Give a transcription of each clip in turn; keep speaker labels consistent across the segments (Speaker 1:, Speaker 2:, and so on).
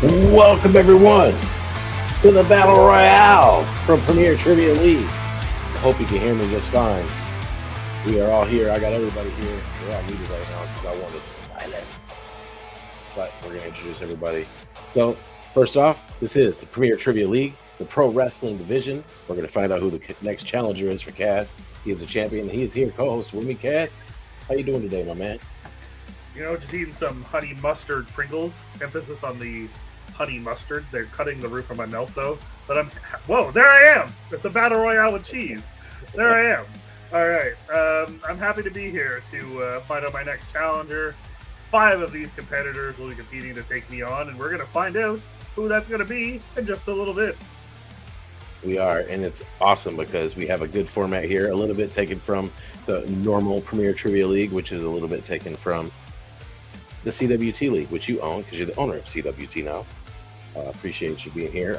Speaker 1: Welcome everyone to the Battle Royale from Premier Trivia League. I hope you can hear me just fine. We are all here. I got everybody here. We're all muted right now because I wanted silence. But we're going to introduce everybody. So, first off, this is the Premier Trivia League, the pro wrestling division. We're going to find out who the next challenger is for Cass. He is a champion. He is here, co-host with me, Cass. How you doing today, my man?
Speaker 2: You know, just eating some honey mustard Pringles. Emphasis on the honey mustard. They're cutting the roof of my mouth, though. But whoa, there I am! It's a battle royale with cheese. There I am. All right. I'm happy to be here to find out my next challenger. 5 of these competitors will be competing to take me on, and we're going to find out who that's going to be in just a little bit.
Speaker 1: We are, and it's awesome because we have a good format here, a little bit taken from the normal Premier Trivia League, which is a little bit taken from the CWT League, which you own because you're the owner of CWT now. Appreciate you being here.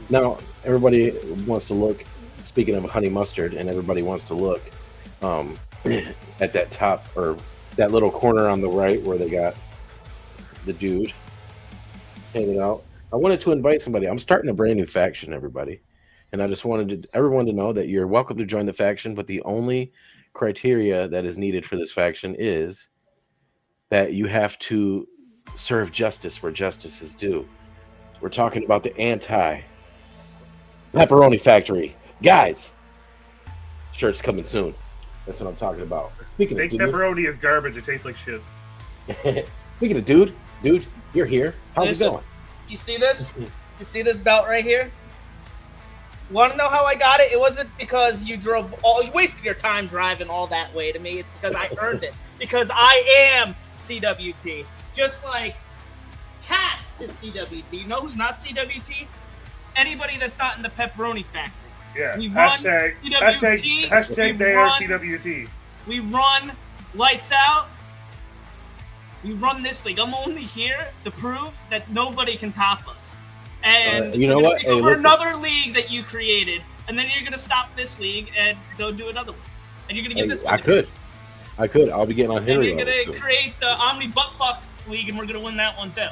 Speaker 1: Now, everybody wants to look, speaking of honey mustard, and everybody wants to look at that top, or that little corner on the right where they got the dude hanging out. I wanted to invite somebody. I'm starting a brand new faction, everybody. And I just wanted everyone to know that you're welcome to join the faction, but the only criteria that is needed for this faction is that you have to serve justice where justice is due. We're talking about the anti-pepperoni factory. Guys, shirt's coming soon. That's what I'm talking about. Speaking
Speaker 2: Fake
Speaker 1: of
Speaker 2: pepperoni is garbage. It tastes like shit.
Speaker 1: Speaking of dude, you're here. How's it going?
Speaker 3: You see this? You see this belt right here? Want to know how I got it? It wasn't because you wasted your time driving all that way to me. It's because I earned it. Because I am CWT. Just like Cass is CWT. You know who's not CWT? Anybody that's not in the pepperoni factory.
Speaker 2: Yeah.
Speaker 3: We run
Speaker 2: Hashtag they are CWT.
Speaker 3: We run lights out. We run this league. I'm only here to prove that nobody can top us. And
Speaker 1: you know what?
Speaker 3: Hey, over another league that you created, and then you're gonna stop this league and go do another one. And you're gonna give this one.
Speaker 1: I could. I'll be getting on Henry.
Speaker 3: And you're gonna create the Omni Buttfuck League, and we're gonna win that one too.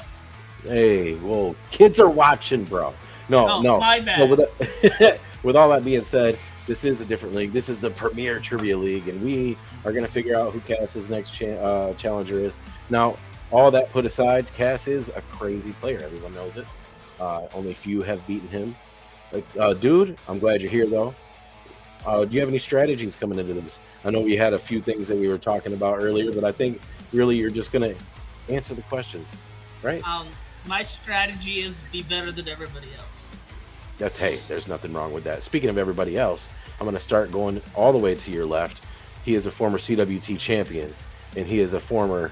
Speaker 1: Hey, well, kids are watching, bro. No.
Speaker 3: My bad.
Speaker 1: No, with all that being said, this is a different league. This is the Premier Trivia League, and we are going to figure out who Cass's next challenger is. Now, all that put aside, Cass is a crazy player. Everyone knows it. Only few have beaten him. Dude, I'm glad you're here, though. Do you have any strategies coming into this? I know we had a few things that we were talking about earlier, but I think really you're just going to answer the questions, right?
Speaker 3: My strategy is be better than everybody else.
Speaker 1: Hey, there's nothing wrong with that. Speaking of everybody else, I'm going to start going all the way to your left. He is a former CWT champion, and he is a former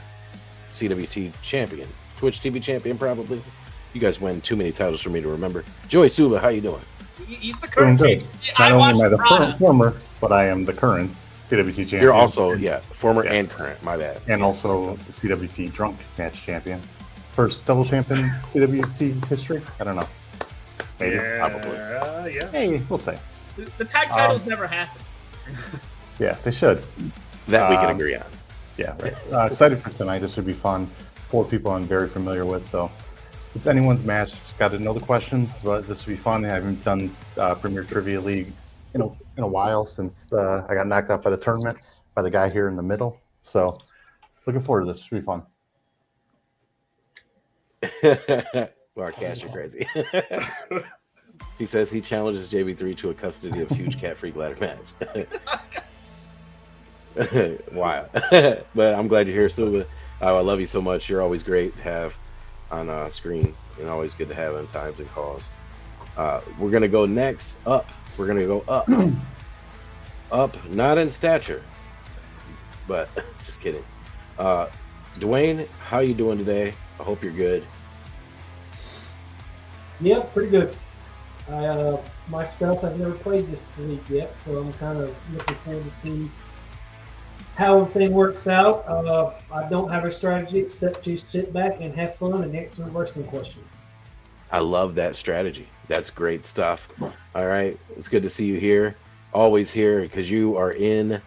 Speaker 1: CWT champion. Twitch TV champion, probably. You guys win too many titles for me to remember. Joey Suba, how you doing?
Speaker 3: He's the current champion.
Speaker 4: Not only am I the former, but I am the current CWT champion.
Speaker 1: You're also, former and current. My bad.
Speaker 4: And also the CWT drunk match champion. First double champion CWT history? I don't know. Maybe.
Speaker 1: Probably.
Speaker 2: Yeah.
Speaker 4: Hey, we'll say.
Speaker 3: The tag titles never happened.
Speaker 4: Yeah, they should.
Speaker 1: That we can agree on.
Speaker 4: Yeah, right. Excited for tonight. This should be fun. 4 people I'm very familiar with, so it's anyone's match. Just got to know the questions, but this will be fun. I haven't done Premier Trivia League in a while since I got knocked out by the tournament by the guy here in the middle. So looking forward to this. Should be fun.
Speaker 1: Well, Cash, you're crazy. He says he challenges JB3 to a custody of huge cat-free ladder match. Wow. But I'm glad you're here, Suba. I love you so much. You're always great to have on screen, and always good to have in times and calls. We're going to go next up. We're going to go up. Up, not in stature, but just kidding. Dwayne, how you doing today? I hope you're good.
Speaker 5: Yeah, pretty good. Myself, I've never played this league yet, so I'm kind of looking forward to see how everything works out. I don't have a strategy except to sit back and have fun and answer wrestling questions.
Speaker 1: I love that strategy. That's great stuff. All right, it's good to see you here. Always here because you are in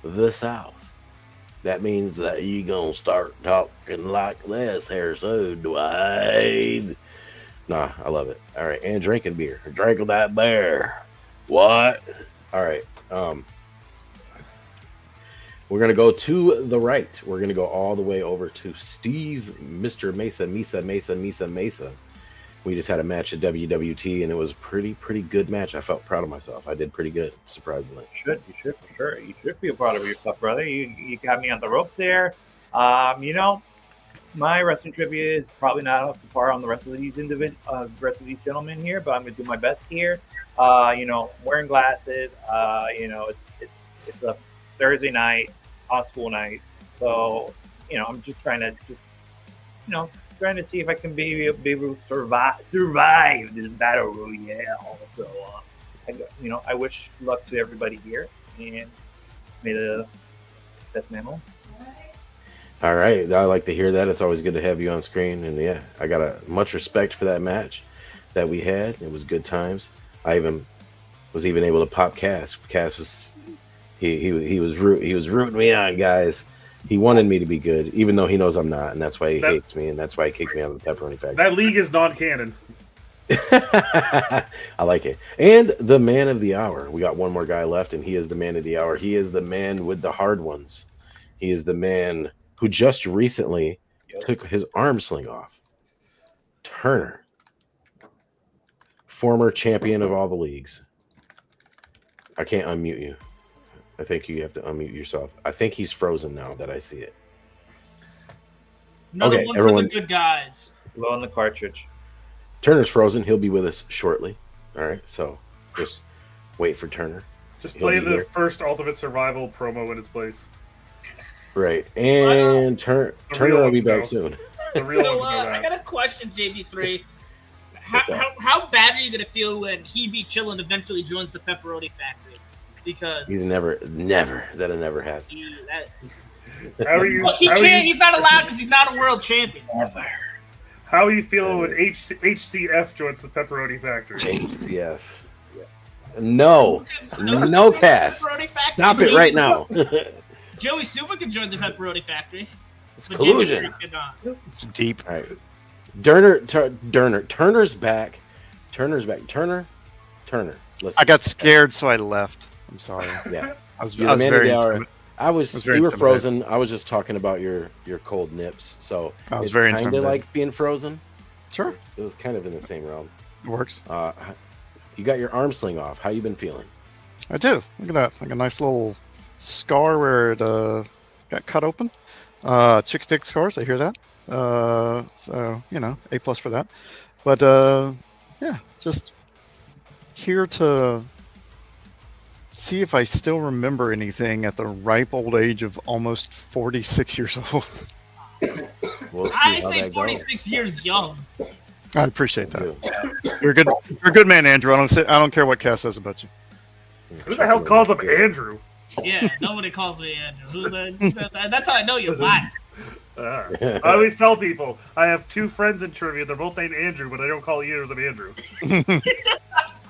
Speaker 1: the South. That means that you gonna start talking like this here soon, Dwayne. Nah, I love it. All right, and drinking beer. Drinking that beer. What? All right. We're gonna go to the right. We're gonna go all the way over to Steve, Mr. Mesa. We just had a match at WWT, and it was a pretty good match. I felt proud of myself. I did pretty good, surprisingly.
Speaker 6: You should for sure. You should feel proud of yourself, brother. You got me on the ropes there. My wrestling trivia is probably not up to par on the rest of these gentlemen here, but I'm gonna do my best here. Wearing glasses. It's a Thursday night, off school night, so I'm just trying to see if I can be able to survive this battle royale. So, I wish luck to everybody here, and may the best man win.
Speaker 1: All right, I like to hear that. It's always good to have you on screen, and yeah, I got much respect for that match that we had. It was good times. I was even able to pop Cass. Cass was he was rooting me on, guys. He wanted me to be good, even though he knows I'm not, and that's why he hates me, and that's why he kicked me out of the Pepperoni Factory.
Speaker 2: That league is non-canon.
Speaker 1: I like it. And the man of the hour. We got one more guy left, and he is the man of the hour. He is the man with the hard ones. He is the man who just recently took his arm sling off. Turner. Former champion of all the leagues. I can't unmute you. I think you have to unmute yourself. I think he's frozen now that I see it.
Speaker 3: Another one for the good guys.
Speaker 6: Blow on the cartridge.
Speaker 1: Turner's frozen. He'll be with us shortly. All right, so just wait for Turner.
Speaker 2: Just play the first Ultimate Survival promo in his place.
Speaker 1: Right, and Turner will be back soon.
Speaker 2: The real
Speaker 3: So,
Speaker 2: ones know
Speaker 3: I
Speaker 2: that.
Speaker 3: got a question, JB3. How bad are you gonna feel when He Be Chillin' eventually joins the Pepperoni Factory? Because
Speaker 1: He's never. That'll never happen.
Speaker 2: How are you?
Speaker 3: He can't. He's not allowed because he's not a world champion.
Speaker 6: Never.
Speaker 2: How are you feeling when HCF joins the Pepperoni Factory?
Speaker 1: HCF. No, Cass. Stop it right now.
Speaker 3: Joey Suba can join the Pepperoni Factory.
Speaker 1: It's
Speaker 3: but
Speaker 1: collusion.
Speaker 3: JB3 cannot.
Speaker 7: It's deep.
Speaker 1: All right. Turner's back. Turner. Listen.
Speaker 7: I got scared, so I left. I'm sorry.
Speaker 1: Yeah.
Speaker 7: I was
Speaker 1: You're the man of
Speaker 7: very
Speaker 1: the hour.
Speaker 7: intimidated.
Speaker 1: You were frozen. I was just talking about your cold nips. So
Speaker 7: I was
Speaker 1: it's
Speaker 7: very
Speaker 1: kind of
Speaker 7: intimidated.
Speaker 1: like being frozen.
Speaker 7: Sure,
Speaker 1: It was kind of in the same realm.
Speaker 7: it works.
Speaker 1: You got your arm sling off. How you been feeling?
Speaker 7: I do. Look at that. Like a nice little scar where it got cut open. Chick stick scars. I hear that. So A+ for that. But yeah, just here to see if I still remember anything at the ripe old age of almost 46 years old.
Speaker 1: We'll see
Speaker 3: I
Speaker 1: how
Speaker 3: say
Speaker 1: that
Speaker 3: 46 years young.
Speaker 7: I appreciate that.
Speaker 1: goes.
Speaker 7: You're good. You're a good man, Andrew. I don't care what Cass says about you.
Speaker 2: Who the hell calls him Andrew?
Speaker 3: Yeah, nobody calls me Andrew. That's how I know you're lying.
Speaker 2: I always tell people I have two friends in trivia. They're both named Andrew, but I don't call either of them Andrew.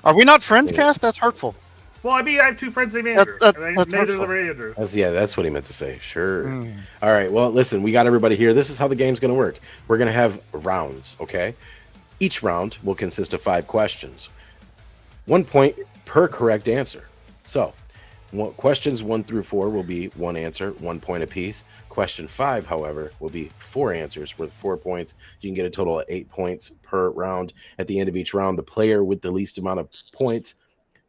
Speaker 7: Are we not friends, Cass? That's hurtful.
Speaker 2: Well, I mean, I have two friends named Andrew.
Speaker 7: That's
Speaker 2: and neither of them
Speaker 7: hurtful.
Speaker 2: are Andrew.
Speaker 1: That's what he meant to say. Sure. All right. Well, listen, we got everybody here. This is how the game's going to work. We're going to have rounds, okay? Each round will consist of 5 questions. 1 point per correct answer. So, questions 1 through 4 will be 1 answer, 1 point apiece. Question 5, however, will be 4 answers worth 4 points. You can get a total of 8 points per round. At the end of each round, the player with the least amount of points,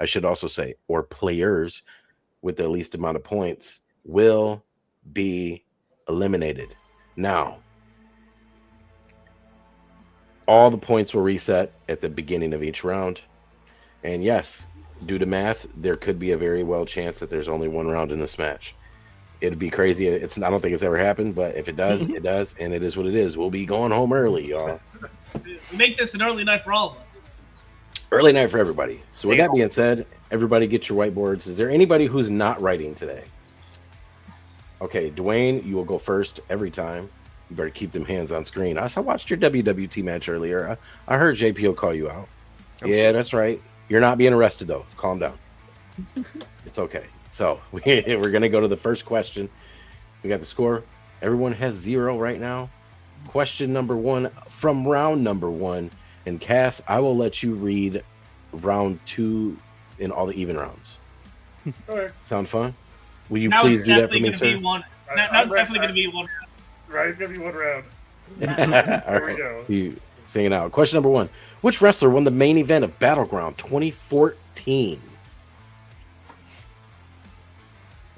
Speaker 1: I should also say, or players with the least amount of points, will be eliminated. Now, all the points will reset at the beginning of each round. And yes, due to math, there could be a very well chance that there's only 1 round in this match. It'd be crazy. I don't think it's ever happened, but if it does, it does, and it is what it is. We'll be going home early, y'all.
Speaker 3: Make this an early night for all of us.
Speaker 1: Early night for everybody. So with that being said, everybody get your whiteboards. Is there anybody who's not writing today? Okay, Dwayne, you will go first every time. You better keep them hands on screen. I watched your WWT match earlier. I heard JPO call you out. Yeah, that's right. You're not being arrested, though. Calm down. It's okay. So we're going to go to the first question. We got the score. Everyone has 0 right now. Question number 1 from round number 1. And Cass, I will let you read round 2 in all the even rounds.
Speaker 2: Okay.
Speaker 1: Sound fun? Will you
Speaker 3: Now
Speaker 1: please
Speaker 3: it's
Speaker 1: do that for
Speaker 3: definitely
Speaker 1: me,
Speaker 3: gonna
Speaker 1: sir?
Speaker 3: be one.
Speaker 2: I-
Speaker 3: Now
Speaker 2: I'm
Speaker 3: it's
Speaker 2: ready.
Speaker 3: definitely gonna be one.
Speaker 2: Right, it's gonna be 1 round.
Speaker 1: All
Speaker 2: we
Speaker 1: right.
Speaker 2: go.
Speaker 1: You sing it out. Question number 1. Which wrestler won the main event of Battleground 2014?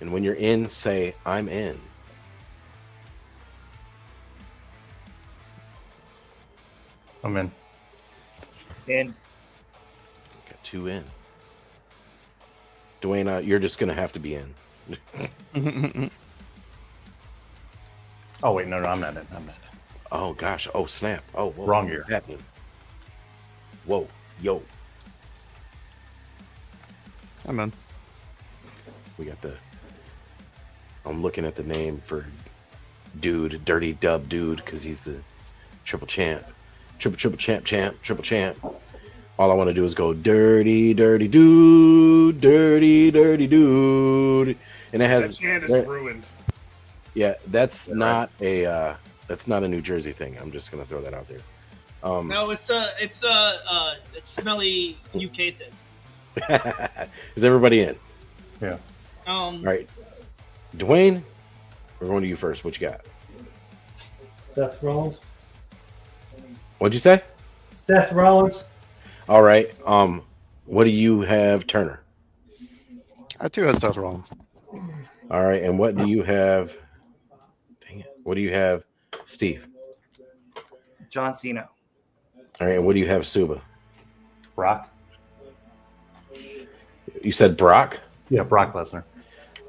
Speaker 1: And when you're in, say, I'm in.
Speaker 4: I'm in.
Speaker 6: And
Speaker 1: Got 2 in. Dwayne, you're just going to have to be in.
Speaker 4: Oh wait, no, I'm not in. I'm not in.
Speaker 1: Oh, gosh. Oh, snap. Oh, whoa.
Speaker 4: Wrong
Speaker 1: What's
Speaker 4: year.
Speaker 1: happening? Whoa. Yo.
Speaker 7: I'm in.
Speaker 1: We got the... I'm looking at the name for Dude, Dirty Dub Dude, because he's the triple champ. Triple champ. All I want to do is go dirty dude, dirty dude. And it
Speaker 2: That
Speaker 1: has...
Speaker 2: chant is
Speaker 1: that-
Speaker 2: ruined.
Speaker 1: yeah, that's not a New Jersey thing. I'm just going to throw that out there.
Speaker 3: No, it's a smelly UK thing.
Speaker 1: Is everybody in?
Speaker 4: Yeah.
Speaker 1: All right. Dwayne, we're going to you first. What you got?
Speaker 5: Seth Rollins.
Speaker 1: What'd you say?
Speaker 5: Seth Rollins.
Speaker 1: All right. What do you have, Turner?
Speaker 7: I too had Seth Rollins.
Speaker 1: All right. And what do you have? Dang it. What do you have, Steve?
Speaker 6: John Cena.
Speaker 1: All right. And what do you have, Suba?
Speaker 4: Brock.
Speaker 1: You said Brock?
Speaker 4: Yeah, Brock Lesnar.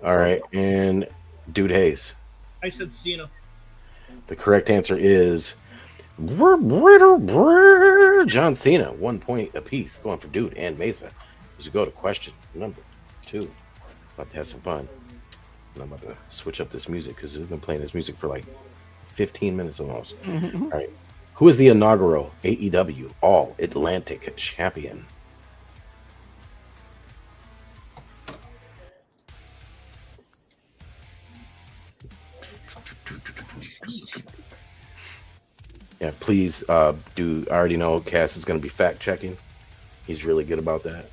Speaker 1: All right. And Dude Hayes.
Speaker 3: I said Cena.
Speaker 1: The correct answer is John Cena. 1 point apiece going for Dude and Mesa. As we go to question number 2. About to have some fun. And I'm about to switch up this music because we've been playing this music for like 15 minutes almost. All right. Who is the inaugural AEW All Atlantic Champion? Yeah, please do. I already know Cass is going to be fact checking. He's really good about that.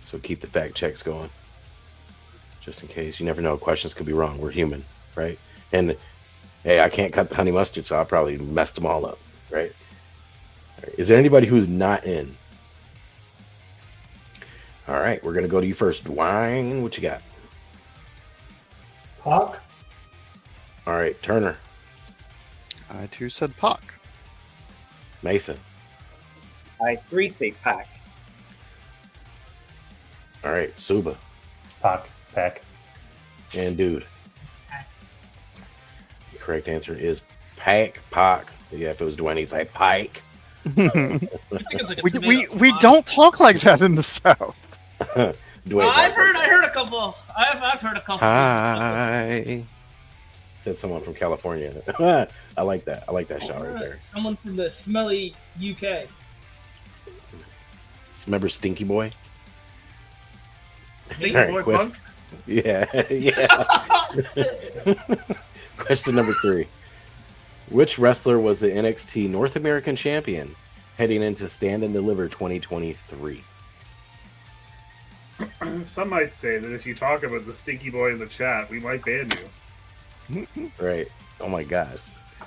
Speaker 1: So keep the fact checks going. Just in case. You never know. Questions could be wrong. We're human, right? And hey, I can't cut the honey mustard, so I probably messed them all up, right? All right. Is there anybody who's not in? All right, we're going to go to you first. Dwayne, what you got?
Speaker 5: Pac.
Speaker 1: All right, Turner.
Speaker 7: I too said Pac.
Speaker 1: Mason.
Speaker 6: I 3 say Pac.
Speaker 1: All right, Suba.
Speaker 4: Pac.
Speaker 1: And Dude. The correct answer is Pac. Yeah, if it was Dwayne, he'd say Pike.
Speaker 3: I think it's like a
Speaker 7: We don't talk like that in the South.
Speaker 1: Dwayne.
Speaker 3: I've heard a couple. I've heard a couple.
Speaker 1: Hi. Said someone from California. I like that. I like that shot right there.
Speaker 3: Someone from the smelly UK.
Speaker 1: Remember Stinky Boy?
Speaker 2: Stinky
Speaker 1: All right,
Speaker 2: Boy
Speaker 1: quit.
Speaker 2: Punk.
Speaker 1: Yeah. Question number 3. Which wrestler was the NXT North American champion heading into Stand and Deliver 2023?
Speaker 2: Some might say that if you talk about the Stinky Boy in the chat, we might ban you.
Speaker 1: Right. Oh my gosh.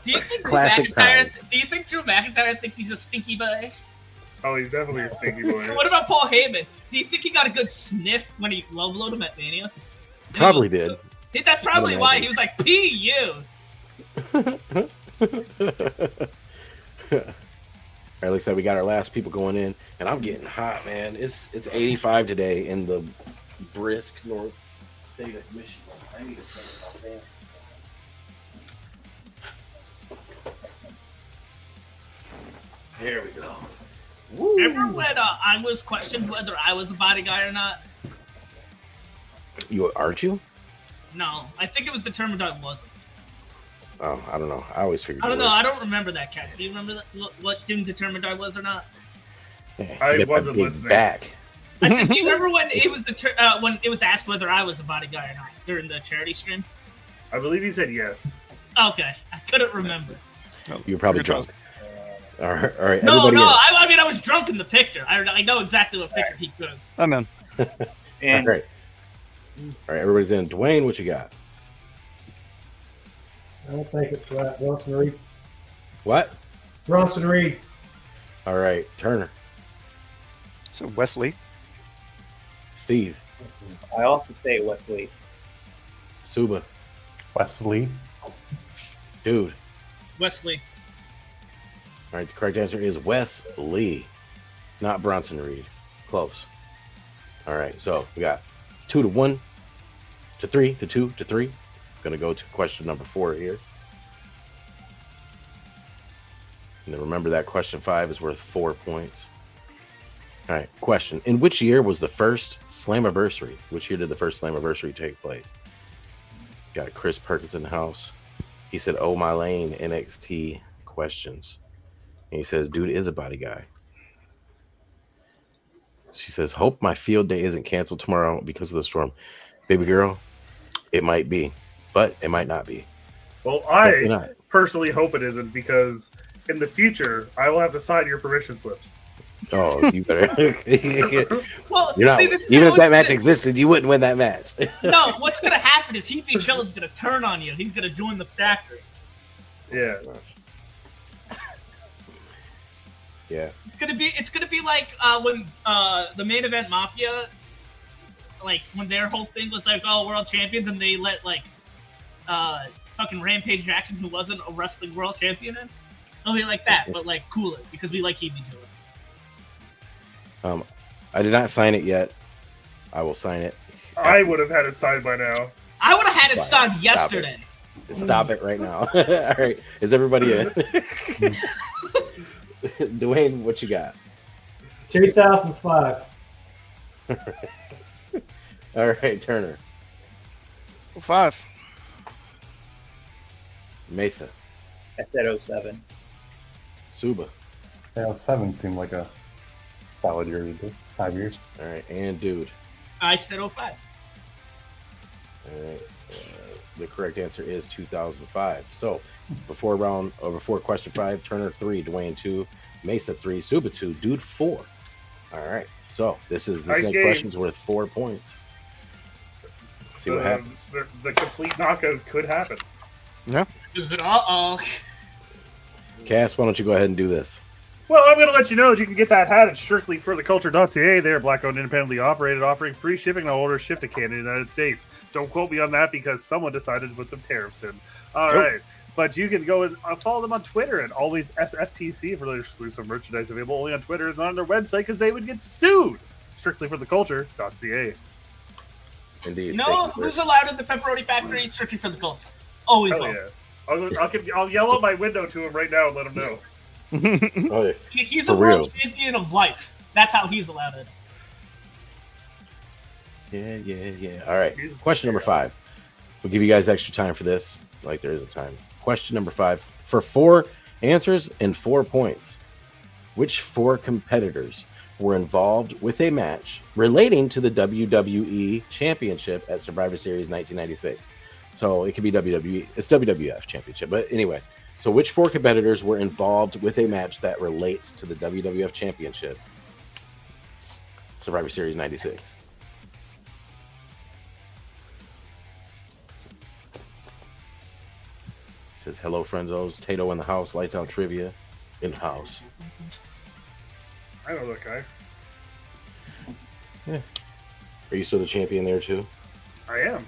Speaker 3: Do you think
Speaker 1: Classic times.
Speaker 3: Do you think Drew McIntyre thinks he's a stinky boy?
Speaker 2: Oh, he's definitely a Stinky Boy.
Speaker 3: What about Paul Heyman? Do you think he got a good sniff when he low blowed him at Mania?
Speaker 1: Probably did.
Speaker 3: That's probably
Speaker 1: I'd
Speaker 3: why
Speaker 1: imagine.
Speaker 3: he was like, "P you."
Speaker 1: All right, looks like we got our last people going in, and I'm getting hot, man. It's 85 today in the brisk North state of Michigan. I need to put my pants. There we go. Woo.
Speaker 3: Remember when I was questioned whether I was a body guy or not?
Speaker 1: You aren't you?
Speaker 3: No, I think it was determined I wasn't.
Speaker 1: Oh, I don't know. I always figured.
Speaker 3: I don't
Speaker 1: you
Speaker 3: know.
Speaker 1: were.
Speaker 3: I don't remember that, Cass. Do you remember that, what didn't determined I was or not?
Speaker 1: Yeah,
Speaker 2: I
Speaker 1: you got that
Speaker 2: wasn't
Speaker 1: big
Speaker 2: listening.
Speaker 1: Back.
Speaker 3: I said, do you remember when it was when it was asked whether I was a body guy or not during the charity stream?
Speaker 2: I believe he said yes.
Speaker 3: Okay, I couldn't remember.
Speaker 1: You were probably
Speaker 7: Good job.
Speaker 1: drunk. All right.
Speaker 3: No,
Speaker 1: Everybody in.
Speaker 3: I mean I was drunk in the picture. I know exactly what picture he goes.
Speaker 7: I'm in.
Speaker 6: And
Speaker 1: All right. Everybody's in. Dwayne, what you got?
Speaker 5: I don't think it's right. Bronson Reed.
Speaker 1: What?
Speaker 5: Bronson Reed.
Speaker 1: All right. Turner.
Speaker 7: So Wesley.
Speaker 1: Steve.
Speaker 6: I also say Wesley.
Speaker 1: Suba.
Speaker 4: Wesley.
Speaker 1: Dude.
Speaker 3: Wesley.
Speaker 1: All right. The correct answer is Wes Lee, not Bronson Reed. Close. All right. So we got 2 to 1 to 3 to 2 to 3. Going to go to question number 4 here. And then remember that question 5 is worth 4 points. All right. Question. In which year was the first Slammiversary? Which year did the first Slammiversary take place? Got Chris Perkins in the house. He said, "Oh, my lane, NXT questions." And he says, "Dude is a body guy." She says, "Hope my field day isn't canceled tomorrow because of the storm." Baby girl, it might be, but it might not be.
Speaker 2: Well,
Speaker 1: Hopefully
Speaker 2: I
Speaker 1: not.
Speaker 2: personally hope it isn't, because in the future I will have to sign your permission slips.
Speaker 1: Oh, you better.
Speaker 3: Well,
Speaker 1: You're not.
Speaker 3: see, this is
Speaker 1: Even
Speaker 3: how
Speaker 1: if that
Speaker 3: it's
Speaker 1: match
Speaker 3: gonna-
Speaker 1: existed, you wouldn't win that match.
Speaker 3: No, what's gonna happen is Heath and Chillin's gonna turn on you. He's gonna join the factory.
Speaker 2: Yeah.
Speaker 1: Yeah.
Speaker 3: It's gonna be like when the main event Mafia, like when their whole thing was like, oh, world champions, and they let like fucking Rampage Jackson, who wasn't a wrestling world champion, in. It'll be like that, but like cooler because we like Heath and Chillin.
Speaker 1: I did not sign it yet. I will sign it.
Speaker 2: I would have had it signed by now.
Speaker 3: I would have had it
Speaker 1: Fine.
Speaker 3: signed
Speaker 1: Stop
Speaker 3: yesterday.
Speaker 1: Stop it right now. All right. Is everybody in? Dwayne, what you got?
Speaker 5: 2005.
Speaker 1: All right, Turner.
Speaker 7: 5.
Speaker 1: Mesa.
Speaker 6: I said 07.
Speaker 1: Suba.
Speaker 4: Yeah, 7 seemed like a solid year to do. 5 years.
Speaker 1: All right, and Dude.
Speaker 3: I said 05.
Speaker 1: All right. The correct answer is 2005. So before question 5, Turner 3, Dwayne 2, Mesa 3, Suba 2, Dude 4. All right. So this
Speaker 2: Tight
Speaker 1: next
Speaker 2: game.
Speaker 1: question's worth 4 points. See what happens.
Speaker 2: The complete knockout could happen.
Speaker 3: Uh-oh.
Speaker 1: Cass, why don't you go ahead and do this?
Speaker 2: Well, I'm going to let you know that you can get that hat at strictlyfortheculture.ca. They're black-owned, independently operated, offering free shipping on orders shipped to Canada and the United States. Don't quote me on that because someone decided to put some tariffs in. All right. But you can go and follow them on Twitter and always SFTC for their exclusive merchandise available only on Twitter. It's not on their website because they would get sued. Strictlyfortheculture.ca.
Speaker 1: Indeed.
Speaker 3: You know
Speaker 1: Thank you,
Speaker 3: who's allowed in the pepperoni factory? Searching for the culture. Always
Speaker 2: Hell
Speaker 3: will.
Speaker 2: yeah. I'll yell out my window to him right now and let him know.
Speaker 1: Oh, yeah.
Speaker 3: He's
Speaker 1: For
Speaker 3: a world
Speaker 1: real.
Speaker 3: champion of life. That's how he's allowed it.
Speaker 1: Yeah. All right.
Speaker 2: Jesus.
Speaker 1: Question number 5. We'll give you guys extra time for this, like there is a time. Question number 5. For 4 answers and 4 points, which 4 competitors were involved with a match relating to the WWE Championship at Survivor Series 1996? So it could be WWE. It's WWF Championship. But anyway, so which 4 competitors were involved with a match that relates to the WWF Championship Survivor Series 96? Says, hello, friendzos. Tato in the house. Lights out trivia in the house.
Speaker 2: I know that guy.
Speaker 1: Are you still the champion there, too?
Speaker 2: I am.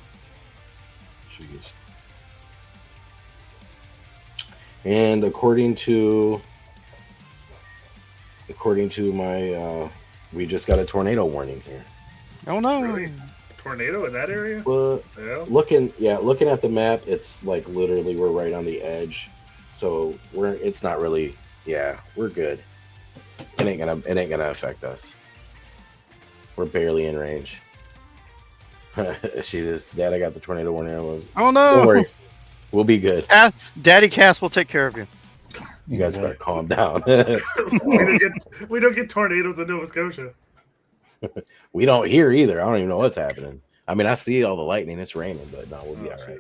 Speaker 1: Jeez. And according to my, we just got a tornado warning here.
Speaker 7: Oh no!
Speaker 2: Really? Tornado in that area?
Speaker 1: But
Speaker 2: Yeah.
Speaker 1: looking at the map, it's like literally we're right on the edge. So it's not really, we're good. It ain't gonna affect us. We're barely in range. She just, Dad, I got the tornado warning. I'm like,
Speaker 7: Oh no!
Speaker 1: don't worry, we'll be good.
Speaker 7: Daddy Cass will take care of you.
Speaker 1: You guys better calm down.
Speaker 2: we don't get tornadoes in Nova Scotia.
Speaker 1: We don't hear either. I don't even know what's happening. I mean, I see all the lightning. It's raining, but no, we'll be
Speaker 2: Oh,
Speaker 1: all right.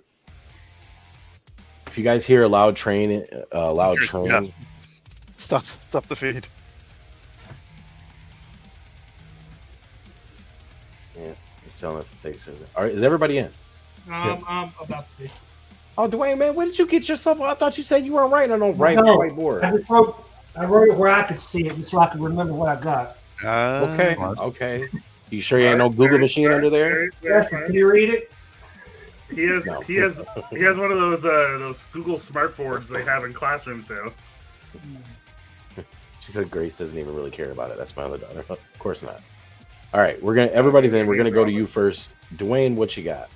Speaker 1: If you guys hear a loud train,
Speaker 7: Yeah. Stop the feed.
Speaker 1: Yeah, it's telling us to take so. All right, is everybody in?
Speaker 3: I'm about to be.
Speaker 1: Oh, Dwayne, man, where did you get yourself? I thought you said you weren't writing on no
Speaker 5: No,
Speaker 1: whiteboard.
Speaker 5: I wrote it where I could see it, just so I could remember what I got.
Speaker 1: Okay,
Speaker 4: Smart.
Speaker 1: okay. You sure you ain't no Google machine under there?
Speaker 5: Justin, can you read it?
Speaker 2: He has
Speaker 1: No.
Speaker 2: he has one of those Google smart boards they have in classrooms now.
Speaker 1: She said Grace doesn't even really care about it. That's my other daughter. Of course not. All right, everybody's in. We're gonna go to you first, Dwayne. What you got?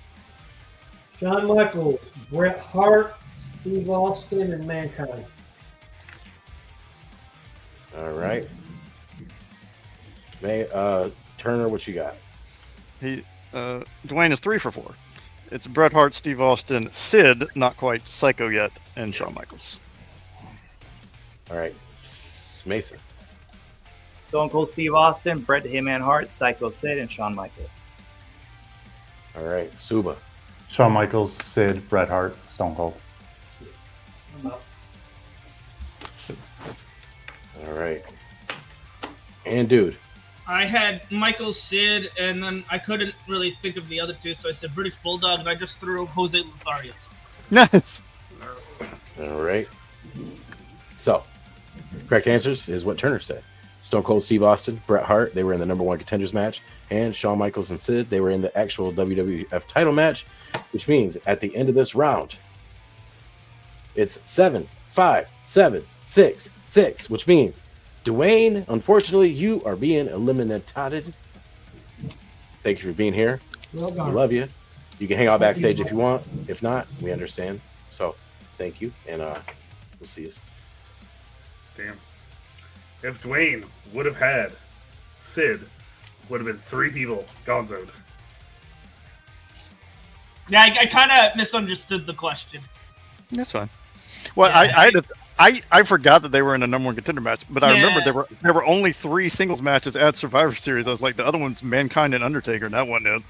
Speaker 5: Shawn Michaels, Bret Hart, Steve Austin, and Mankind.
Speaker 1: All right, Turner. What you got?
Speaker 7: Dwayne is 3 for 4. It's Bret Hart, Steve Austin, Sid, not quite Psycho yet, and Shawn Michaels.
Speaker 1: All right, Mason.
Speaker 6: Stone Cold Steve Austin, Bret the Hitman Hart, Psycho Sid, and Shawn Michaels.
Speaker 1: All right, Suba.
Speaker 4: Shawn Michaels, Sid, Bret Hart, Stone Cold.
Speaker 1: All right, and dude.
Speaker 3: I had Michael Sid, and then I couldn't really think of the other two, so I said British Bulldog, and I just threw Jose Lothario.
Speaker 7: Nice.
Speaker 1: All right. So, correct answers is what Turner said. Stone Cold Steve Austin, Bret Hart, they were in the #1 contenders match, and Shawn Michaels and Sid, they were in the actual WWF title match, which means at the end of this round, it's 7, 5, 7, 6, 6, which means Dwayne, unfortunately, you are being eliminated. Thank you for being here.
Speaker 5: Well
Speaker 1: We
Speaker 5: done.
Speaker 1: love you. You can hang out backstage if you want. If not, we understand. So, thank you, and we'll see you.
Speaker 2: Damn. If Dwayne would have had Sid, would have been 3 people gonzoed.
Speaker 3: Yeah, I kind of misunderstood the question.
Speaker 7: That's fine. Well,
Speaker 3: Yeah,
Speaker 7: I forgot that they were in a #1 contender match, but I remember
Speaker 3: Yeah.
Speaker 7: there were only 3 singles matches at Survivor Series. I was like, the other one's Mankind and Undertaker, and that one it.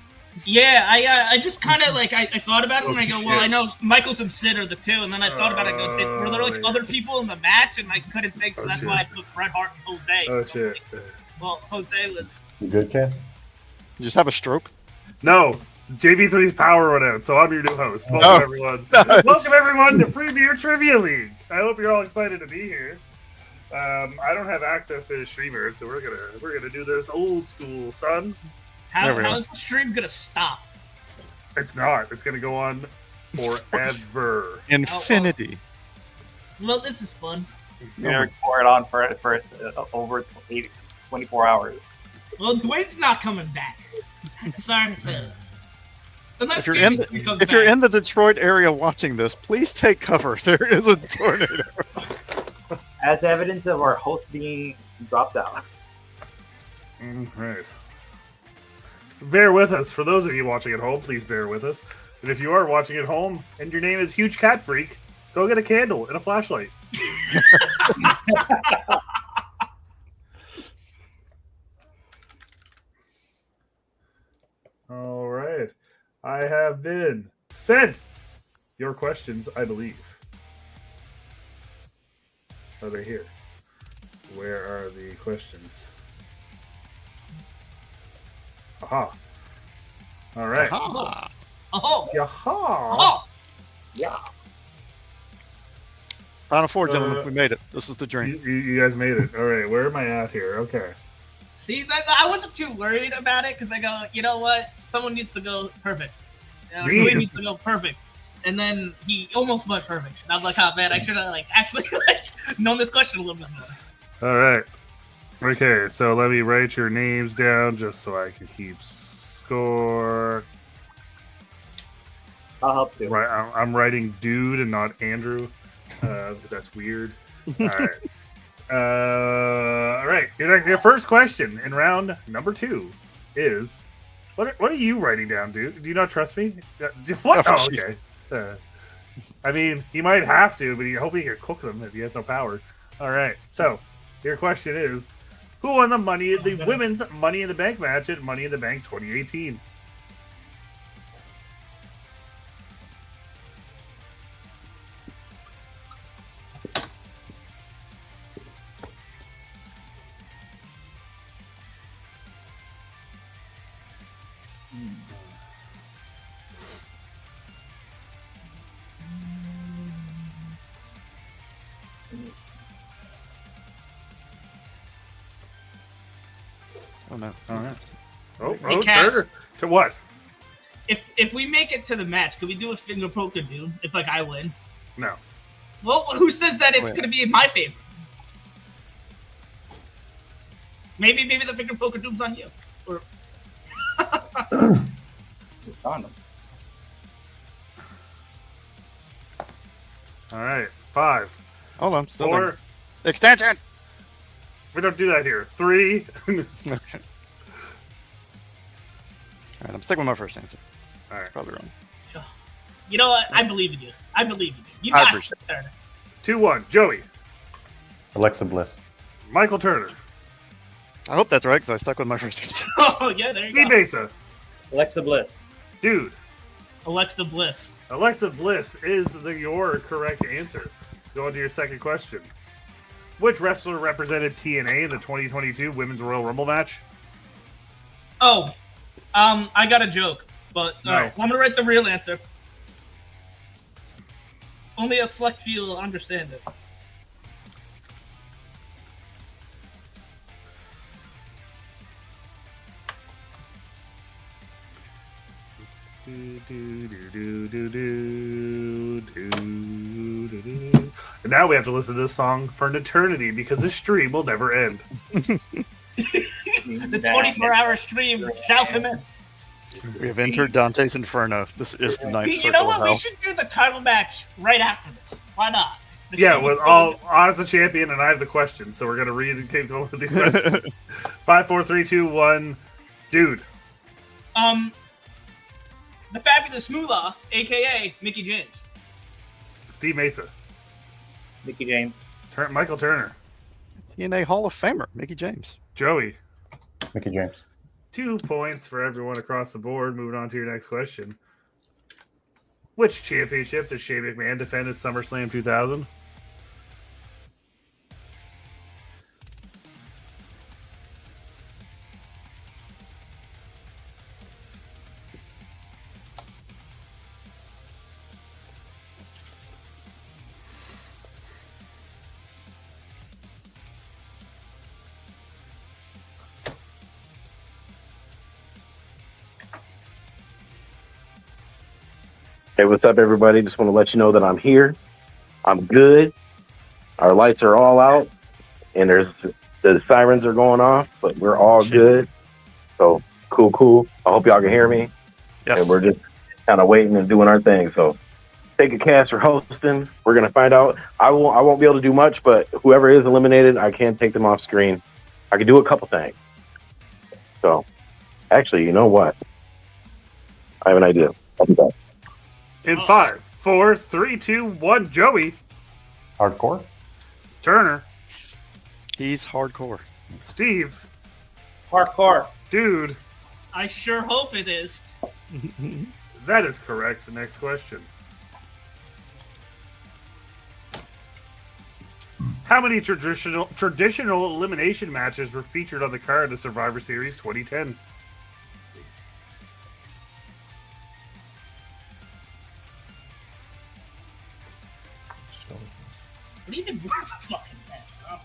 Speaker 3: Yeah, I just kind of like I thought about it, and I go,
Speaker 2: shit.
Speaker 3: well, I know Michaels and Sid are the two, and then I thought about it. I go, were there like
Speaker 2: Oh,
Speaker 3: other people in the match? And I couldn't think, so
Speaker 2: Oh,
Speaker 3: that's
Speaker 2: shit.
Speaker 3: why I put Bret Hart and Jose.
Speaker 2: Oh, shit.
Speaker 3: Well, Jose was.
Speaker 4: You good, Cass?
Speaker 7: You just have a stroke.
Speaker 2: No, JB3's power went out, so I'm your new host. Welcome,
Speaker 7: Oh,
Speaker 2: everyone.
Speaker 7: nice.
Speaker 2: Welcome, everyone, to Premier Trivia League. I hope you're all excited to be here. I don't have access to the streamer, so we're gonna do this old school, son.
Speaker 3: How,
Speaker 7: There we go.
Speaker 3: how's the stream gonna stop?
Speaker 2: It's not. It's gonna go on forever.
Speaker 7: Infinity.
Speaker 3: Well, this is fun.
Speaker 6: You're gonna record on for over 24 hours.
Speaker 3: Well, Dwayne's not coming back. Sorry to say that. Unless
Speaker 7: If you're in the Detroit area watching this, please take cover. There is a tornado.
Speaker 6: As evidence of our host being dropped out.
Speaker 2: Right. Bear with us. For those of you watching at home, please bear with us. And if you are watching at home and your name is Huge Cat Freak, go get a candle and a flashlight. All right. I have been sent your questions, I believe. Are they here? Where are the questions? Aha. All right.
Speaker 3: Oh,
Speaker 2: Yaha.
Speaker 3: oh,
Speaker 7: Final 4, gentlemen. We made it. This is the dream.
Speaker 2: You guys made it. All right. Where am I at here? Okay.
Speaker 3: see that I wasn't too worried about it because I go, you know what? Someone needs to go perfect.
Speaker 2: Jeez.
Speaker 3: Dwayne needs to go perfect. And then he almost went perfect. And I'm like, oh man, I should have like actually like, known this question a little bit more.
Speaker 2: All right. Okay. So let me write your names down just so I can keep score.
Speaker 6: I'll help you.
Speaker 2: Right. I'm writing dude and not Andrew. That's weird. All right. All right. Your first question in round number 2 is, what are you writing down, dude? Do you not trust me? What?
Speaker 7: Oh,
Speaker 2: Oh,
Speaker 7: jeez.
Speaker 2: okay. I mean, he might have to, but you hope he can cook them if he has no power. All right. So your question is, who won the women's Money in the Bank match at Money in the Bank 2018?
Speaker 7: Oh no.
Speaker 2: All right. Oh,
Speaker 3: Hey, Cass.
Speaker 2: Turner. To what?
Speaker 3: If we make it to the match, could we do a finger poker doom if like I win?
Speaker 2: No.
Speaker 3: Well, who says that it's
Speaker 7: Wait.
Speaker 3: gonna be in my favor? Maybe the finger poker doom's on you. Or
Speaker 6: Condom.
Speaker 2: All right. 5,
Speaker 7: Hold on, still
Speaker 2: 4.
Speaker 7: there. Extension.
Speaker 2: We don't do that here. 3.
Speaker 7: Okay. All right, I'm sticking with my first answer.
Speaker 2: All right.
Speaker 7: It's probably wrong.
Speaker 3: you know what? I believe in you. I believe in you. You
Speaker 7: I
Speaker 3: got
Speaker 7: appreciate
Speaker 3: this, Turner.
Speaker 2: 2-1. Joey.
Speaker 4: Alexa Bliss.
Speaker 2: Michael Turner.
Speaker 7: I hope that's right because I stuck with my first answer.
Speaker 3: Oh yeah, there you
Speaker 2: Steve
Speaker 3: go.
Speaker 2: Mesa.
Speaker 6: Alexa Bliss.
Speaker 2: Dude.
Speaker 3: Alexa Bliss.
Speaker 2: Alexa Bliss is your correct answer. Go on to your second question. Which wrestler represented TNA in the 2022 Women's Royal Rumble match?
Speaker 3: Oh, I got a joke, but
Speaker 2: No.
Speaker 3: I'm gonna write the real answer. Only a select few will understand it.
Speaker 2: And now we have to listen to this song for an eternity because this stream will never end.
Speaker 3: The 24-hour stream shall commence.
Speaker 7: We have entered Dante's Inferno. This is the ninth
Speaker 3: You
Speaker 7: circle
Speaker 3: know
Speaker 7: of
Speaker 3: what? We
Speaker 7: hell.
Speaker 3: should do the title match right after this. Why not? The
Speaker 2: Yeah,
Speaker 3: show
Speaker 2: with
Speaker 3: is
Speaker 2: all I was the champion and I have the question, so we're gonna read and keep going with these questions. 5, 4, 3, 2, 1. Dude.
Speaker 3: The Fabulous Moolah, aka Mickey James.
Speaker 2: Steve Mesa.
Speaker 6: Mickey James.
Speaker 2: Michael Turner.
Speaker 7: TNA Hall of Famer, Mickey James.
Speaker 2: Joey.
Speaker 4: Mickey James.
Speaker 2: 2 points for everyone across the board. Moving on to your next question. Which championship did Shane McMahon defend at SummerSlam 2000?
Speaker 1: Hey, what's up, everybody? Just want to let you know that I'm here. I'm good. Our lights are all out, and the sirens are going off, but we're all good. So cool. I hope y'all can hear me.
Speaker 7: Yes.
Speaker 1: And we're just kind of waiting and doing our thing. So take a cast for hosting. We're gonna find out. I won't be able to do much, but whoever is eliminated, I can take them off screen. I can do a couple things. So actually, you know what? I have an idea. I'll do that.
Speaker 2: In 5, 4, 3, 2, 1. Joey.
Speaker 4: Hardcore.
Speaker 2: Turner.
Speaker 7: He's hardcore.
Speaker 2: Steve.
Speaker 6: Hardcore.
Speaker 2: Dude.
Speaker 3: I sure hope it is.
Speaker 2: That is correct. Next question. How many traditional elimination matches were featured on the card of Survivor Series 2010?
Speaker 3: What even was a fucking match? Oh.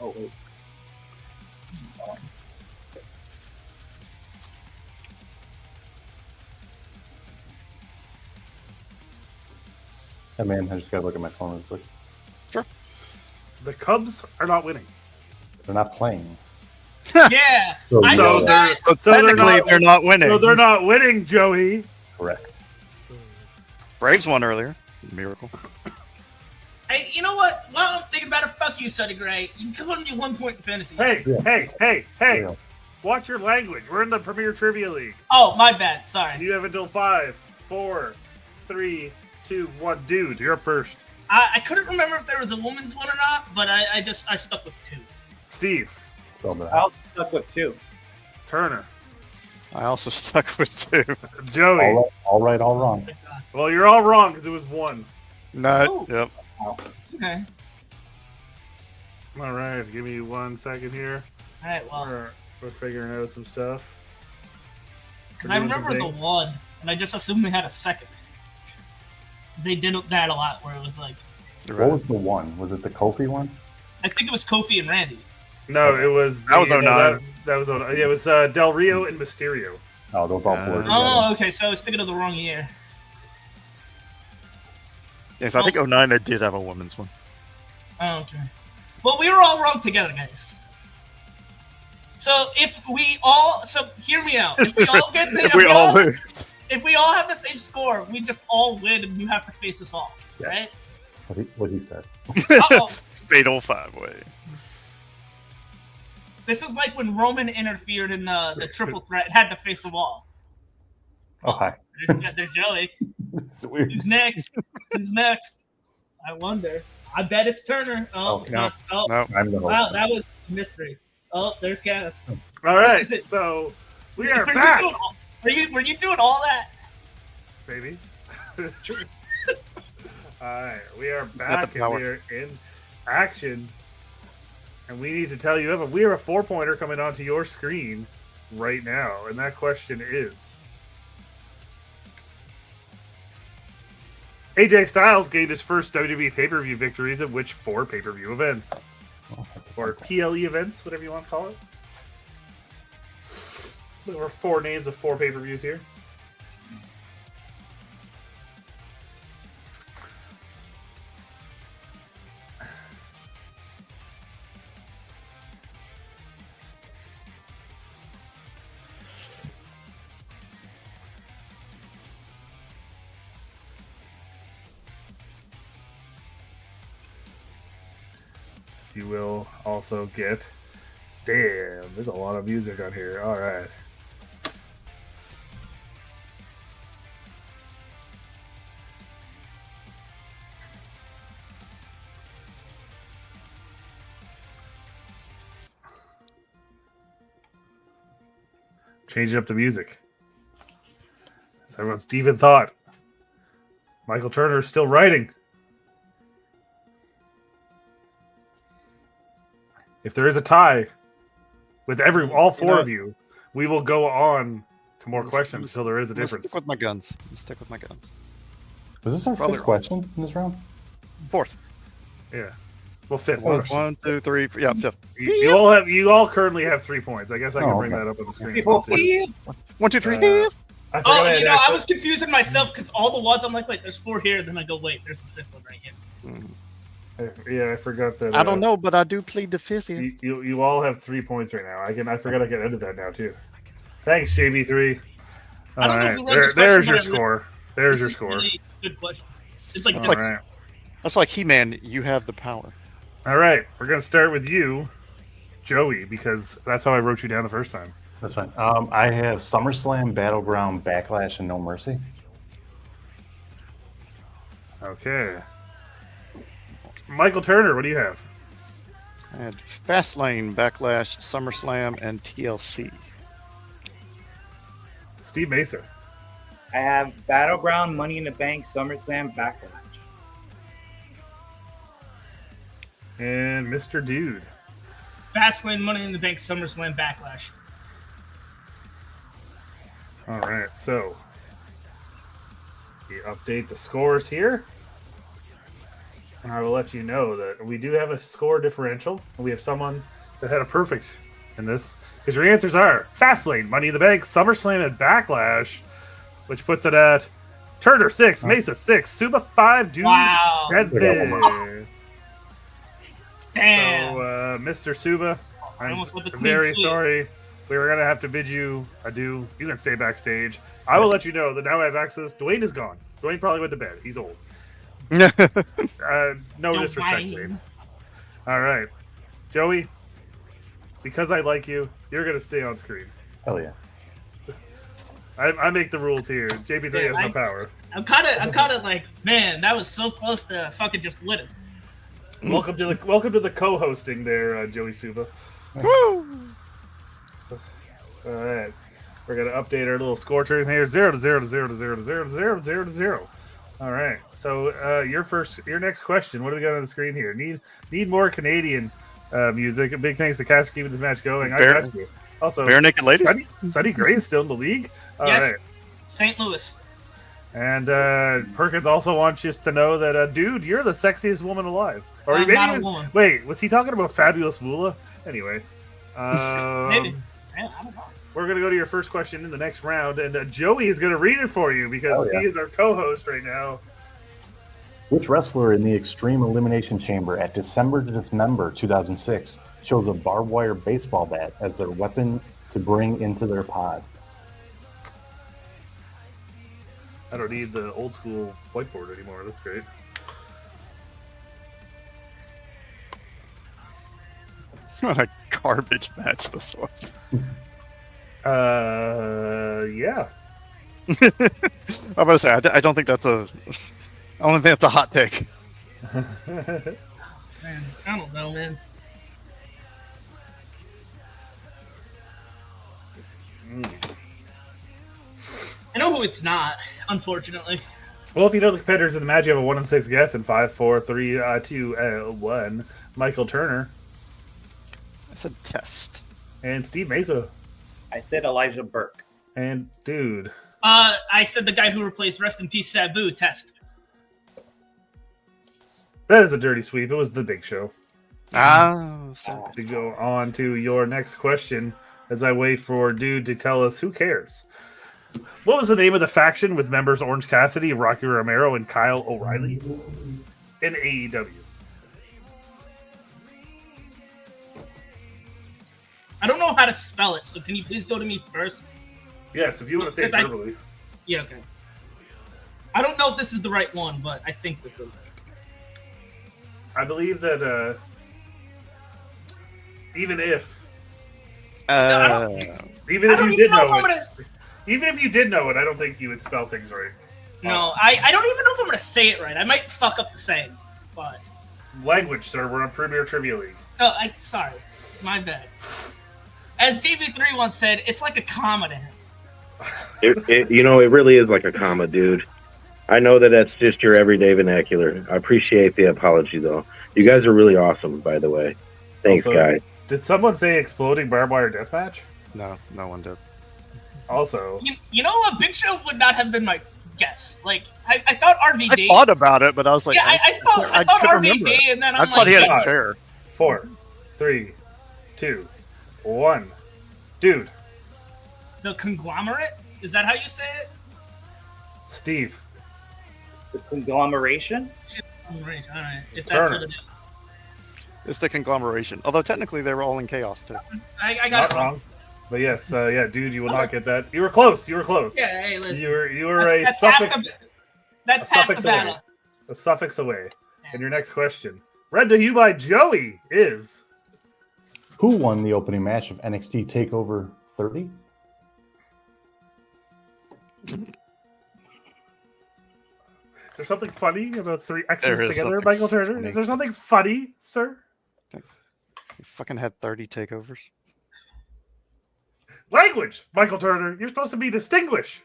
Speaker 6: Oh, wait.
Speaker 4: Hey man, I just gotta look at my phone real quick.
Speaker 2: The Cubs are not winning.
Speaker 4: They're not playing.
Speaker 3: Yeah,
Speaker 4: So,
Speaker 3: I know that.
Speaker 7: So
Speaker 2: So they're
Speaker 7: technically,
Speaker 2: not-
Speaker 7: they're not winning.
Speaker 2: So they're not winning, Joey.
Speaker 4: Correct.
Speaker 7: Braves won earlier. Miracle.
Speaker 3: Hey, you know what? While I'm thinking about it, fuck you, Sonny Gray. You can come me 1 point in fantasy.
Speaker 2: Hey,
Speaker 4: Yeah.
Speaker 2: hey.
Speaker 4: Yeah.
Speaker 2: Watch your language. We're in the Premier Trivia League.
Speaker 3: Oh, my bad. Sorry.
Speaker 2: You have until 5, 4, 3, 2, 1. Dude, you're up first.
Speaker 3: I couldn't remember if there was a woman's one or not, but I stuck with 2.
Speaker 2: Steve.
Speaker 4: So that.
Speaker 6: I was stuck with 2.
Speaker 2: Turner.
Speaker 7: I also stuck with 2.
Speaker 2: Joey.
Speaker 4: All All right, all wrong.
Speaker 2: Well, you're all wrong because it was 1.
Speaker 7: No.
Speaker 3: Oh.
Speaker 7: Yep.
Speaker 3: Okay.
Speaker 2: All right, give me 1 second here.
Speaker 3: All right. Well,
Speaker 2: We're figuring out some stuff.
Speaker 3: because I remember the 1, and I just assumed we had a second. They did that a lot, where it was like,
Speaker 4: What was the one? Was it the Kofi one?
Speaker 3: I think it was Kofi and Randy.
Speaker 2: No, it was
Speaker 7: That was 09.
Speaker 2: That was 09. Yeah, it was Del Rio and Mysterio.
Speaker 4: Oh, those all blurred together.
Speaker 3: Oh, okay. So I was thinking of the wrong year.
Speaker 7: Yes, I think 09 they did have a women's one.
Speaker 3: Oh, okay. Well, we were all wrong together, guys. So if we all, hear me out. If we all get the,
Speaker 7: If we all lose.
Speaker 3: if we all have the same score, we just all win, and you have to face us all,
Speaker 4: Yes. What he said.
Speaker 3: right? Uh-oh.
Speaker 7: Fatal 5-way.
Speaker 3: This is like when Roman interfered in the triple threat and had to face them all.
Speaker 4: Oh, hi.
Speaker 3: There's Joey.
Speaker 4: It's weird.
Speaker 3: Who's next? Who's next? I wonder. I bet it's Turner. Oh,
Speaker 4: Okay.
Speaker 7: No.
Speaker 3: oh.
Speaker 7: No.
Speaker 4: I'm the
Speaker 3: Wow,
Speaker 4: host.
Speaker 3: that was a mystery. Oh, there's Cass.
Speaker 2: All right,
Speaker 3: This is it.
Speaker 2: so we are
Speaker 3: Were you
Speaker 2: back,
Speaker 3: doing all- Were you doing all that?
Speaker 2: baby. All right, we are
Speaker 7: got
Speaker 2: back
Speaker 7: the
Speaker 2: and
Speaker 7: power.
Speaker 2: we are in action, and we need to tell you, Evan, we have a 4-pointer coming onto your screen right now, and that question is: AJ Styles gained his first WWE pay-per-view victories at which 4 pay-per-view events? Or PLE events, whatever you want to call it. There were 4 names of 4 pay-per-views here. You will also get. Damn, there's a lot of music on here. All right. Changing up the music. So everyone's deep in thought. Michael Turner is still writing. If there is a tie with all 4 of you, we will go on to more questions until there is a
Speaker 7: I'm gonna
Speaker 2: difference.
Speaker 7: Stick with my guns.
Speaker 4: Was this our
Speaker 7: Probably
Speaker 4: first question in this round?
Speaker 7: 4th.
Speaker 2: Yeah. Well, 5th.
Speaker 4: Oh,
Speaker 2: first.
Speaker 7: 1, 2, 3. Yeah, 5th.
Speaker 2: You all currently have 3 points. I guess I can
Speaker 4: Oh,
Speaker 2: bring
Speaker 4: okay.
Speaker 2: that up on the screen. as well, too.
Speaker 7: 1, 2, 3.
Speaker 2: I forgot
Speaker 3: Oh,
Speaker 2: had
Speaker 3: I
Speaker 2: access-
Speaker 3: was confusing myself because all the ones I'm like, wait, there's 4 here. Then I go, wait, there's the 5th one right here.
Speaker 2: Yeah, I forgot that.
Speaker 7: I don't know, but I do plead the 5th.
Speaker 2: You all have 3 points right now. I forgot I can edit that now too. Thanks, JB3.
Speaker 3: I
Speaker 2: All
Speaker 3: don't know
Speaker 2: right,
Speaker 3: who wrote this
Speaker 2: there's
Speaker 3: question,
Speaker 2: your
Speaker 3: but I
Speaker 2: score. There's your
Speaker 3: This is
Speaker 2: score.
Speaker 3: really good question. It's like,
Speaker 2: All
Speaker 7: like-
Speaker 2: right.
Speaker 7: That's like He-Man. You have the power.
Speaker 2: All right, we're gonna start with you, Joey, because that's how I wrote you down the first time.
Speaker 4: That's fine. I have SummerSlam, Battleground, Backlash, and No Mercy.
Speaker 2: Okay. Michael Turner, what do you have?
Speaker 7: I had Fastlane, Backlash, SummerSlam, and TLC.
Speaker 2: Steve Mesa.
Speaker 6: I have Battleground, Money in the Bank, SummerSlam, Backlash.
Speaker 2: And Mr. Dude.
Speaker 3: Fastlane, Money in the Bank, SummerSlam, Backlash.
Speaker 2: All right, so we update the scores here. And I will let you know that we do have a score differential. We have someone that had a perfect in this. Because your answers are Fastlane, Money in the Bank, SummerSlam, and Backlash, which puts it at Turner 6, Mesa 6, Suba 5, Dude
Speaker 3: Wow.
Speaker 2: 7.
Speaker 3: Damn.
Speaker 2: So, Mr. Suba, I'm
Speaker 3: almost with the clean
Speaker 2: very
Speaker 3: sweep.
Speaker 2: sorry. We were going to have to bid you adieu. You can stay backstage. I will let you know that now I have access. Dwayne is gone. Dwayne probably went to bed. He's old. No disrespect, Dwayne. All right. Joey, because I like you, you're going to stay on screen.
Speaker 4: Hell yeah.
Speaker 2: I make the rules here. JP3 has no power.
Speaker 3: I'm kind of like, man, that was so close to fucking just winning.
Speaker 2: Welcome to the co-hosting there, Joey Suba.
Speaker 7: Woo!
Speaker 2: All right. We're gonna update our little score chart here. 0 to 0 to 0 to 0 to 0 to 0 to 0 to 0. All right. So your next question. What do we got on the screen here? Need more Canadian music. A big thanks to Cash keeping this match going. I got you. Also,
Speaker 7: Bare naked ladies.
Speaker 2: Sunny Gray is still in the league. All
Speaker 3: Yes.
Speaker 2: right.
Speaker 3: St. Louis.
Speaker 2: And Perkins also wants us to know that, dude, you're the sexiest woman alive. Or
Speaker 3: I'm
Speaker 2: maybe
Speaker 3: not
Speaker 2: he
Speaker 3: a
Speaker 2: was,
Speaker 3: woman.
Speaker 2: wait, was he talking about Fabulous Moolah? Anyway,
Speaker 3: Maybe. I don't know.
Speaker 2: we're gonna go to your first question in the next round, and Joey is gonna read it for you because he is our co-host right now.
Speaker 4: Which wrestler in the Extreme Elimination Chamber at December to Dismember 2006 chose a barbed wire baseball bat as their weapon to bring into their pod?
Speaker 2: I don't need the old school whiteboard anymore. That's great.
Speaker 7: What a garbage match this was.
Speaker 2: Yeah.
Speaker 7: I'm about to say, I don't think that's a. I don't think that's a hot take.
Speaker 3: Man, I don't know, man. I know who it's not, unfortunately.
Speaker 2: Well, if you know the competitors in the match, you have a 1-6 guess in 5, 4, 3, 2, 1. Michael Turner
Speaker 7: It's a test.
Speaker 2: and Steve Mesa.
Speaker 6: I said Elijah Burke.
Speaker 2: And dude,
Speaker 3: I said the guy who replaced Rest in Peace Sabu Test.
Speaker 2: that is a dirty sweep. It was the Big Show.
Speaker 7: So
Speaker 2: To go on to your next question, as I wait for dude to tell us who cares. What was the name of the faction with members Orange Cassidy, Rocky Romero, and Kyle O'Reilly in AEW?
Speaker 3: I don't know how to spell it, so can you please go to me first?
Speaker 2: Yes, if you want to say it verbally.
Speaker 3: Yeah, okay. I don't know if this is the right one, but I think this is.
Speaker 2: I believe that even if
Speaker 3: even
Speaker 2: if you did know it, I don't think you would spell things right.
Speaker 3: No, I don't even know if I'm going to say it right. I might fuck up the saying, but...
Speaker 2: Language, sir. We're on Premier Trivia League.
Speaker 3: Oh, sorry. My bad. As DB3 once said, it's like a comma to him.
Speaker 1: It really is like a comma, dude. I know that that's just your everyday vernacular. I appreciate the apology, though. You guys are really awesome, by the way. Thanks,
Speaker 2: Also,
Speaker 1: guys.
Speaker 2: Did someone say exploding barbed wire deathmatch?
Speaker 7: no one did.
Speaker 2: Also,
Speaker 3: You know what? Big Show would not have been my guess. Like, I thought RVD...
Speaker 7: I thought about it, but I was like,
Speaker 3: yeah, I thought
Speaker 7: couldn't remember
Speaker 3: RVD,
Speaker 7: it.
Speaker 3: and then
Speaker 7: I
Speaker 3: I'm
Speaker 7: thought
Speaker 3: like...
Speaker 7: he had
Speaker 2: God.
Speaker 7: a chair.
Speaker 2: 4, 3, 2, 1. Dude,
Speaker 3: The conglomerate? Is that how you say it?
Speaker 2: Steve,
Speaker 6: The conglomeration?
Speaker 3: Alright, if that's
Speaker 2: Turner.
Speaker 3: what it is.
Speaker 7: It's the conglomeration. Although technically they were all in chaos too.
Speaker 3: I got
Speaker 2: not
Speaker 3: it wrong.
Speaker 2: wrong. But yes, dude, you will not get that. You were close. You were close.
Speaker 3: Yeah, hey, listen.
Speaker 2: You were
Speaker 3: That's
Speaker 2: a
Speaker 3: half
Speaker 2: suffix.
Speaker 3: That's
Speaker 2: a
Speaker 3: half the
Speaker 2: suffix away.
Speaker 3: battle.
Speaker 2: A suffix away. And your next question, read to you by Joey, is
Speaker 4: Who won the opening match of NXT TakeOver 30?
Speaker 2: Is there something funny about three X's
Speaker 7: There is
Speaker 2: together,
Speaker 7: something
Speaker 2: Michael Turner?
Speaker 7: funny.
Speaker 2: Is there something funny, sir?
Speaker 7: You fucking had 30 takeovers.
Speaker 2: Language, Michael Turner. You're supposed to be distinguished.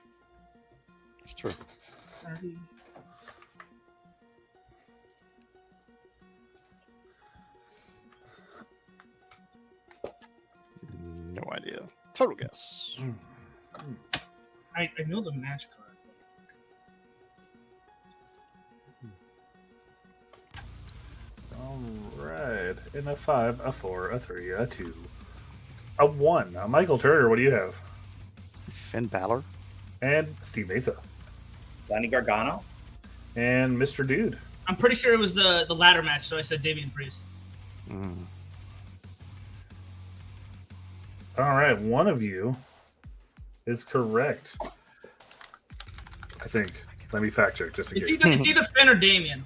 Speaker 7: It's true. No idea. Total guess.
Speaker 3: I know the match card.
Speaker 2: All right. In a 5, a 4, a 3, a 2, a 1. Now, Michael Turner, what do you have?
Speaker 7: Finn Balor.
Speaker 2: And Steve Mesa.
Speaker 6: Johnny Gargano?
Speaker 2: And Mr. Dude.
Speaker 3: I'm pretty sure it was the ladder match, so I said Damian Priest.
Speaker 7: Mm.
Speaker 2: All right. One of you is correct. I think. Let me fact check just in case.
Speaker 3: It's either Finn or Damian.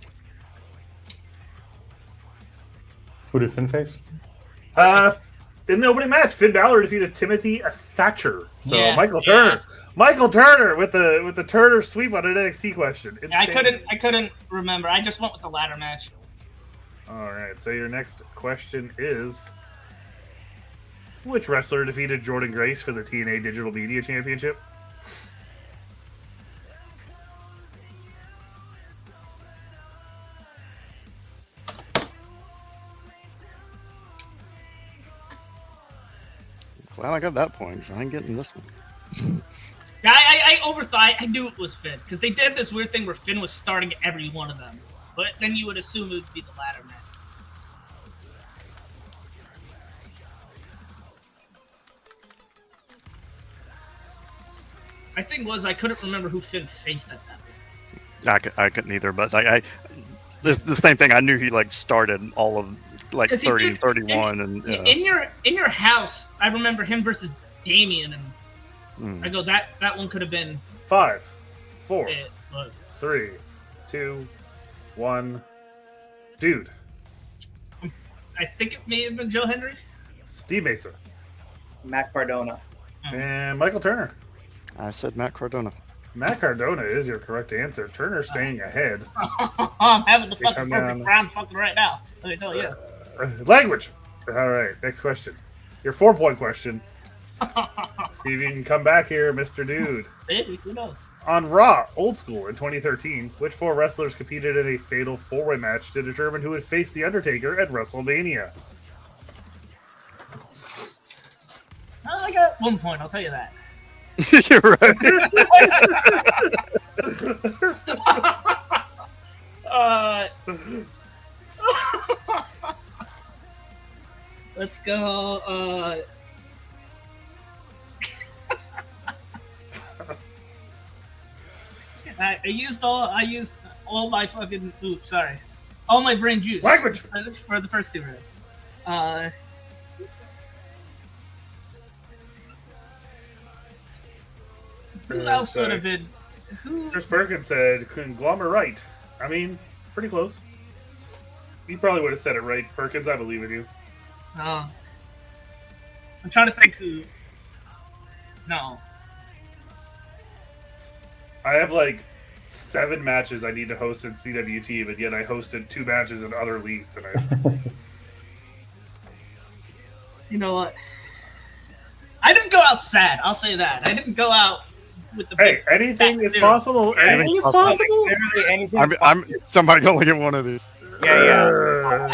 Speaker 4: Who did Finn face?
Speaker 2: In the opening match, Finn Balor defeated Timothy Thatcher. So
Speaker 3: Yeah,
Speaker 2: Michael Turner with the Turner sweep on an NXT question.
Speaker 3: Yeah, I
Speaker 2: Insane.
Speaker 3: couldn't remember. I just went with the ladder match.
Speaker 2: All right. So your next question is: Which wrestler defeated Jordan Grace for the TNA Digital Media Championship?
Speaker 7: Glad I got that point because I ain't getting this one.
Speaker 3: Yeah, I overthought. I knew it was Finn because they did this weird thing where Finn was starting every one of them, but then you would assume it would be the ladder match. My thing was I couldn't remember who Finn faced at that point.
Speaker 7: I couldn't either, but the same thing. I knew he like started all of like
Speaker 3: 'Cause he
Speaker 7: 30
Speaker 3: did-
Speaker 7: and 31, and
Speaker 3: In your house, I remember him versus Damien, and
Speaker 7: Mm.
Speaker 3: I go that one could have been
Speaker 2: 5, 4,
Speaker 3: it. But
Speaker 2: 3, 2, 1. Dude,
Speaker 3: I think it may have been Joe Henry.
Speaker 2: Steve Mason,
Speaker 6: Matt Cardona.
Speaker 2: and Michael Turner.
Speaker 7: I said Matt Cardona.
Speaker 2: Matt Cardona is your correct answer. Turner staying ahead.
Speaker 3: I'm having the
Speaker 2: They
Speaker 3: fucking
Speaker 2: come
Speaker 3: perfect
Speaker 2: down.
Speaker 3: round fucking right now. Let me tell you.
Speaker 2: Language. All right, next question. Your 4-point question. See if you can come back here, Mr. Dude.
Speaker 3: Maybe, who knows?
Speaker 2: On Raw, old school, in 2013, which 4 wrestlers competed in a fatal 4-way match to determine who would face The Undertaker at WrestleMania?
Speaker 3: I got 1 point, I'll tell you that.
Speaker 7: You're right.
Speaker 3: Let's go. I used all my fucking all my brain juice
Speaker 2: Language.
Speaker 3: for the first 2 rounds. Who else would have been? Who?
Speaker 2: Chris Perkins said conglomerate. I mean, pretty close. You probably would have said it right, Perkins. I believe in you.
Speaker 3: I'm trying to think who. No.
Speaker 2: I have like 7 matches I need to host in CWT, but yet I hosted 2 matches in other leagues tonight.
Speaker 3: You know what? I didn't go out sad. I'll say that. I didn't go out with the.
Speaker 2: Hey, anything is possible. Anything is
Speaker 7: possible.
Speaker 2: possible.
Speaker 6: Literally anything.
Speaker 7: I'm somebody only get one of these.
Speaker 6: Yeah.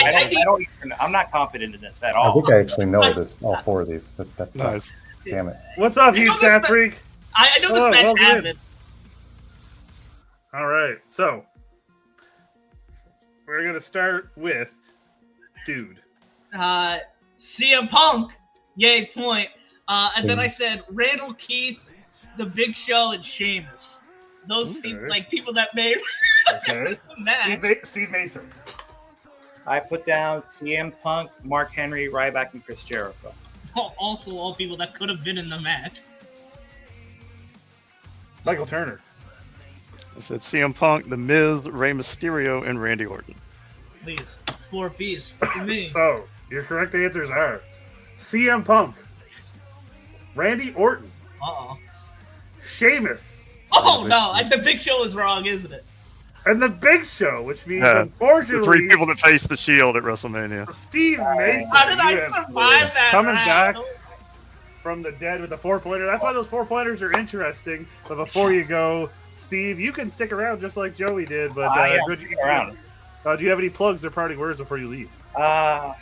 Speaker 6: I'm not confident in this at
Speaker 4: I
Speaker 6: all.
Speaker 4: think I actually know this, all 4 of these. That's
Speaker 7: Nice.
Speaker 4: Damn it.
Speaker 2: What's up, you
Speaker 3: know this
Speaker 2: stat
Speaker 3: ma-
Speaker 2: freak?
Speaker 3: I know this
Speaker 2: Hello,
Speaker 3: match
Speaker 2: welcome in.
Speaker 3: happened.
Speaker 2: All right, so we're gonna start with Dude.
Speaker 3: CM Punk, yay point. And then I said Randall Keith, The Big Show, and Sheamus. Those seem
Speaker 2: Okay.
Speaker 3: like people that made
Speaker 2: Okay.
Speaker 3: the match.
Speaker 2: Steve Mason.
Speaker 6: I put down CM Punk, Mark Henry, Ryback, and Chris Jericho.
Speaker 3: Also, all people that could have been in the match.
Speaker 2: Michael Turner.
Speaker 7: I said CM Punk, The Miz, Rey Mysterio, and Randy Orton.
Speaker 3: Please, 4 piece to me.
Speaker 2: So your correct answers are CM Punk, Randy Orton,
Speaker 3: Uh-oh.
Speaker 2: Sheamus,
Speaker 3: Oh, no. The Big Show is wrong, isn't it?
Speaker 2: and the Big Show, which means
Speaker 7: The
Speaker 2: unfortunately
Speaker 7: 3 people that faced the Shield at WrestleMania.
Speaker 2: Steve Mason.
Speaker 3: How did I
Speaker 2: you have
Speaker 3: survive that
Speaker 2: coming
Speaker 3: round?
Speaker 2: back from the dead with the 4-pointer. That's why those 4-pointers are interesting. But before you go, Steve, you can stick around just like Joey did. But good
Speaker 6: stick around.
Speaker 2: Do you have any plugs or parting words before you leave?
Speaker 6: No,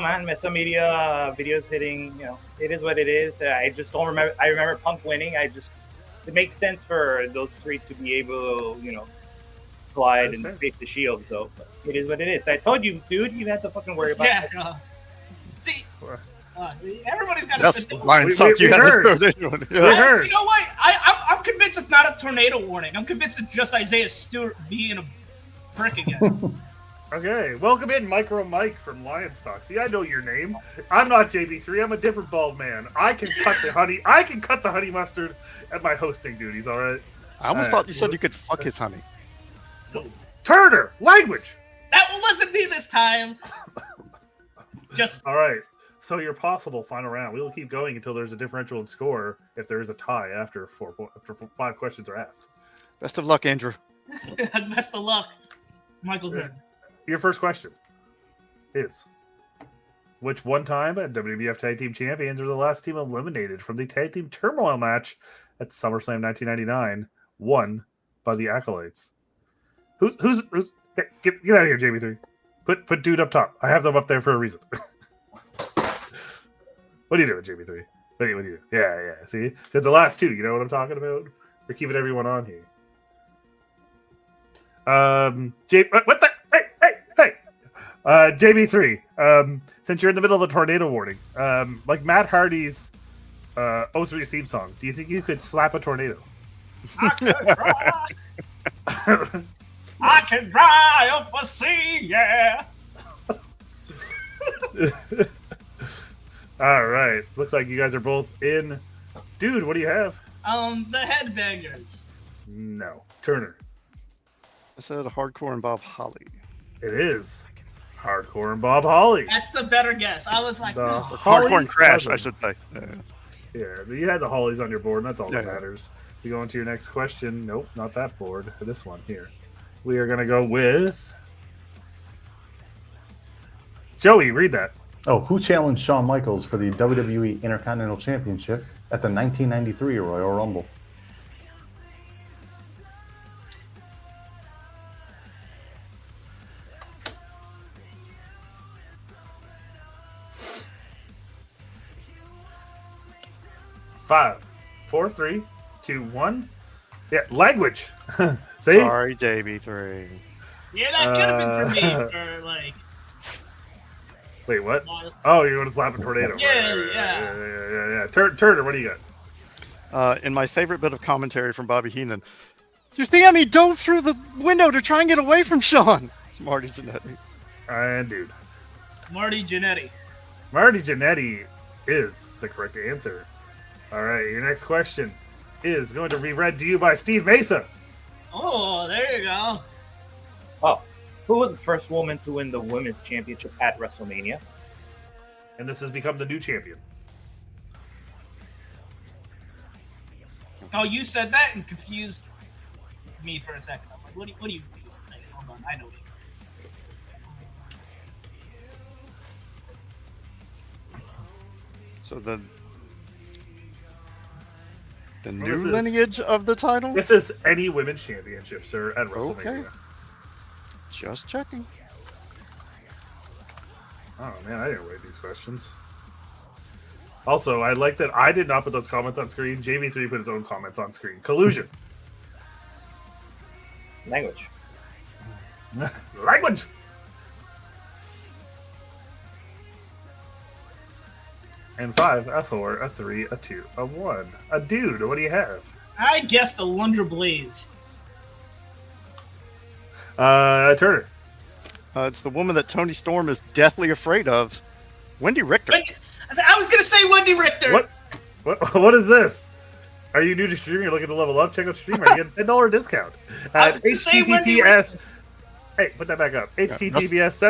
Speaker 6: man. Mesa Media videos hitting. You know, it is what it is. I just don't remember. I remember Punk winning. It makes sense for those 3 to be able to, glide and
Speaker 2: That's fair.
Speaker 6: face the Shield. So it is what it is. I told you, dude. You have to fucking worry about.
Speaker 3: Yeah. See, everybody's got
Speaker 7: Yes,
Speaker 3: to.
Speaker 7: Lion
Speaker 2: We-
Speaker 7: sucked.
Speaker 2: we
Speaker 7: You had
Speaker 2: heard.
Speaker 7: to throw it in.
Speaker 2: We
Speaker 7: Yeah.
Speaker 2: heard.
Speaker 3: You know what? I'm convinced it's not a tornado warning. I'm convinced it's just Isaiah Stewart being a prick again.
Speaker 2: Okay, welcome in, Micro Mike from Lions Talk. See, I know your name. I'm not JB3. I'm a different bald man. I can cut the honey. I can cut the honey mustard at my hosting duties. All right.
Speaker 7: I almost
Speaker 2: Alright.
Speaker 7: thought you said you could fuck his honey.
Speaker 2: Turner, language.
Speaker 3: That wasn't me this time. Just
Speaker 2: All right. So your possible final round. We will keep going until there's a differential in score. If there is a tie after 5 questions are asked.
Speaker 7: Best of luck, Andrew.
Speaker 3: best of luck, Michael Jordan.
Speaker 2: Your first question is: Which one-time WWF Tag Team Champions were the last team eliminated from the Tag Team Turmoil match at SummerSlam 1999, won by the Acolytes? Who's hey, get out of here, JB3. Put dude up top. I have them up there for a reason. What are you doing, JB3? What are you doing? Yeah. See? Because the last two, you know what I'm talking about? We're keeping everyone on here. What the? Hey! JB3, since you're in the middle of a tornado warning, like Matt Hardy's 03 theme song, do you think you could slap a tornado?
Speaker 3: I can dry. I can dry up a sea, yeah.
Speaker 2: All right. Looks like you guys are both in. Dude, what do you have?
Speaker 3: The Headbangers.
Speaker 2: No. Turner.
Speaker 7: I said Hardcore and Bob Holly.
Speaker 2: It is Hardcore and Bob Holly.
Speaker 3: That's a better guess. I was like,
Speaker 2: The
Speaker 3: no.
Speaker 2: Holly
Speaker 7: Hardcore and Crash, I
Speaker 2: cousin.
Speaker 7: should say.
Speaker 2: Yeah, you had the Hollies on your board, and that's all that
Speaker 7: Yeah.
Speaker 2: matters. You go into your next question. Nope, not that board. This one here. We are going to go with Joey. Read that.
Speaker 4: Oh, who challenged Shawn Michaels for the WWE Intercontinental Championship at the 1993 Royal Rumble?
Speaker 2: Five, four, three, two, one. Yeah, language. See?
Speaker 7: Sorry, JB3.
Speaker 3: Yeah, that could have been for me. For like,
Speaker 2: Wait, what? Oh, you're going to slap a tornado.
Speaker 3: Yeah.
Speaker 2: Yeah. Turner, what do you got?
Speaker 7: In my favorite bit of commentary from Bobby Heenan, you see how he dove through the window to try and get away from Sean? It's Marty Jannetty.
Speaker 2: And dude.
Speaker 3: Marty Jannetty.
Speaker 2: Marty Jannetty is the correct answer. All right, your next question is going to be read to you by Steve Mesa.
Speaker 3: Oh, there you go.
Speaker 6: Oh, who was the first woman to win the women's championship at WrestleMania?
Speaker 2: And this has become the new champion.
Speaker 3: Oh, you said that and confused me for a second. I'm like, what do you mean? Like, hold on, I know what you mean.
Speaker 7: So the
Speaker 2: What
Speaker 7: new
Speaker 2: is this?
Speaker 7: lineage of the title?
Speaker 2: This is any women's championship, sir, at WrestleMania.
Speaker 7: Okay. Just checking.
Speaker 2: Oh, man, I didn't write these questions. Also, I like that I did not put those comments on screen. JV3 put his own comments on screen. Collusion.
Speaker 6: Language.
Speaker 2: Language. And 5, a 4, a 3, a 2, a 1. A dude, what do you have?
Speaker 3: I guessed Alundra Blaze.
Speaker 2: Turner.
Speaker 7: It's the woman that Tony Storm is deathly afraid of, Wendy Richter.
Speaker 3: I was gonna say Wendy Richter.
Speaker 2: What is this? Are you new to streaming? You're looking to level up? Check out Streamer. You get a $10 discount.
Speaker 3: I was gonna say Wendy
Speaker 2: HTTPS. Hey, put that back up. HTTPS //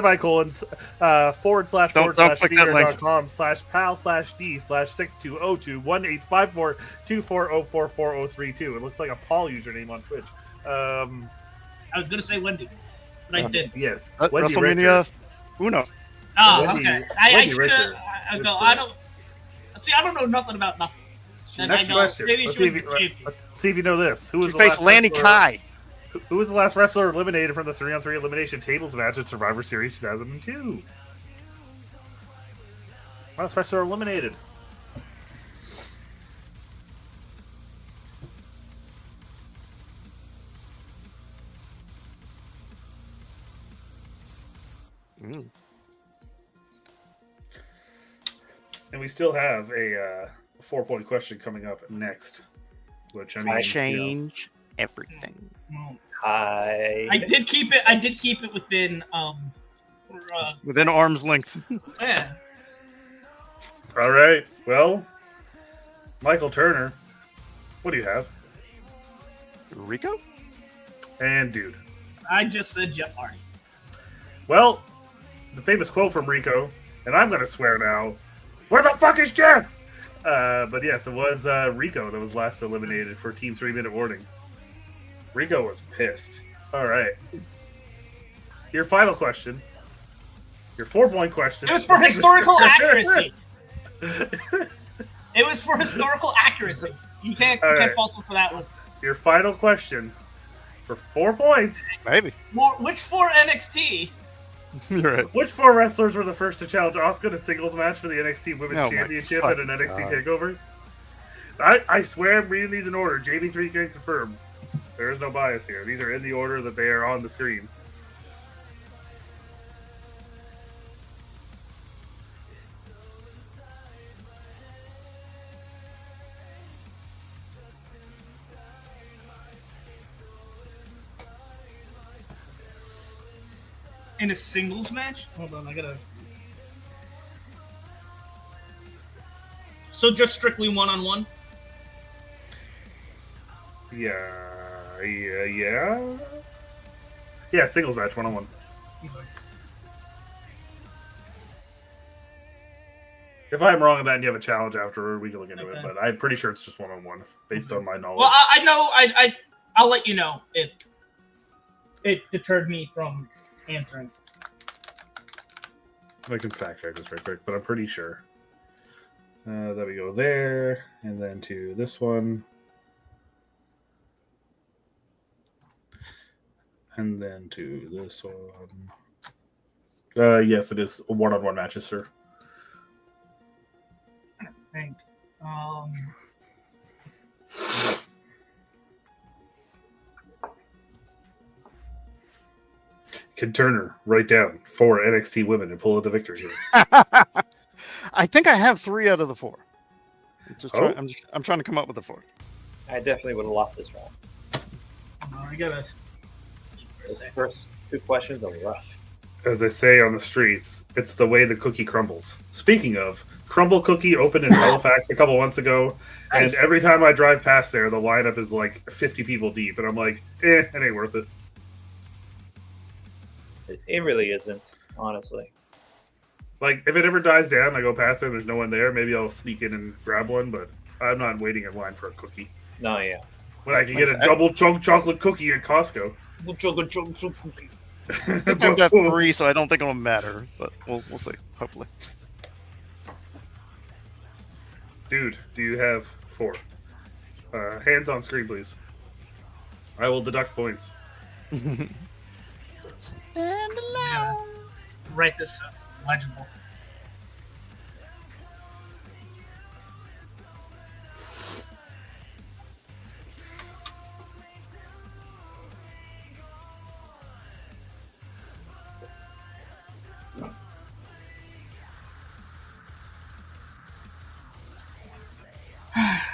Speaker 7: Don't click that link.
Speaker 2: /pal/d/6202-185424044044032. It looks like a Paul username on Twitch.
Speaker 3: I was gonna say Wendy, but I didn't.
Speaker 2: Yes. Wendy
Speaker 7: WrestleMania
Speaker 2: Richter.
Speaker 7: Uno.
Speaker 3: Oh,
Speaker 2: Wendy-
Speaker 3: okay. I
Speaker 2: Wendy
Speaker 3: should.
Speaker 2: Richter.
Speaker 3: I go. I don't. See, I don't know nothing about nothing. And
Speaker 2: Next
Speaker 3: I go,
Speaker 2: question.
Speaker 3: maybe
Speaker 2: Let's
Speaker 3: she was
Speaker 2: see,
Speaker 3: the
Speaker 2: if,
Speaker 3: champion.
Speaker 2: let's see if you know this. Who was
Speaker 7: She
Speaker 2: the
Speaker 7: faced
Speaker 2: last
Speaker 7: Lanny
Speaker 2: wrestler-
Speaker 7: Kai.
Speaker 2: Who was the last wrestler eliminated from the 3-on-3 elimination tables match at Survivor Series 2002? Last wrestler eliminated.
Speaker 7: Mm.
Speaker 2: And we still have a 4-point question coming up next. Which, I mean,
Speaker 7: Change everything.
Speaker 6: Hi.
Speaker 3: I did keep it. I did keep it within.
Speaker 7: Within arm's length.
Speaker 3: Yeah.
Speaker 2: All right. Well, Michael Turner, what do you have?
Speaker 7: Rico?
Speaker 2: And dude.
Speaker 3: I just said Jeff Hardy.
Speaker 2: Well, the famous quote from Rico, and I'm going to swear now, where the fuck is Jeff? But yes, it was Rico that was last eliminated for Team 3-minute warning. Rico was pissed. All right. Your final question Your 4-point question.
Speaker 3: It was for historical accuracy. It was for historical accuracy. You can't fault him for that one.
Speaker 2: Your final question for 4 points.
Speaker 7: Maybe.
Speaker 3: Which 4 NXT?
Speaker 7: You're right.
Speaker 2: Which 4 wrestlers were the first to challenge Asuka in a singles match for the NXT Women's
Speaker 7: Oh my
Speaker 2: Championship at an NXT
Speaker 7: God.
Speaker 2: TakeOver? I swear I'm reading these in order. JB3 can confirm. There is no bias here. These are in the order that they are on the screen.
Speaker 3: In a singles match? Hold on, I gotta. So just strictly one-on-one?
Speaker 2: Yeah, singles match, 1-on-1. If I'm wrong on that and you have a challenge afterward, we can look into it. But I'm pretty sure it's just 1-on-1 based on my knowledge.
Speaker 3: Well, I know. I'll let you know if it deterred me from answering.
Speaker 2: I can fact check this right quick, but I'm pretty sure. There we go there, and then to this one. And then to this one. Yes, it is 1-on-1 matches, sir.
Speaker 3: I think.
Speaker 2: Can Turner write down 4 NXT women and pull out the victory here?
Speaker 7: I think I have 3 out of the 4.
Speaker 2: Oh?
Speaker 7: I'm trying to come up with the 4.
Speaker 6: I definitely would have lost this round.
Speaker 3: I gotta.
Speaker 6: The first 2 questions are rough.
Speaker 2: As they say on the streets, it's the way the cookie crumbles. Speaking of, Crumble Cookie opened in Halifax a couple months ago, and every time I drive past there, the lineup is like 50 people deep, and I'm like, it ain't worth it.
Speaker 6: It really isn't, honestly.
Speaker 2: Like, if it ever dies down, I go past there, there's no one there, maybe I'll sneak in and grab one, but I'm not waiting in line for a cookie.
Speaker 6: No, yeah.
Speaker 2: When I can get a double chunk chocolate cookie at Costco.
Speaker 7: I've got 3, so I don't think it'll matter, but we'll see. Hopefully.
Speaker 2: Dude, do you have 4? Hands on screen, please. I will deduct points.
Speaker 3: Yeah. Write this so it's legible.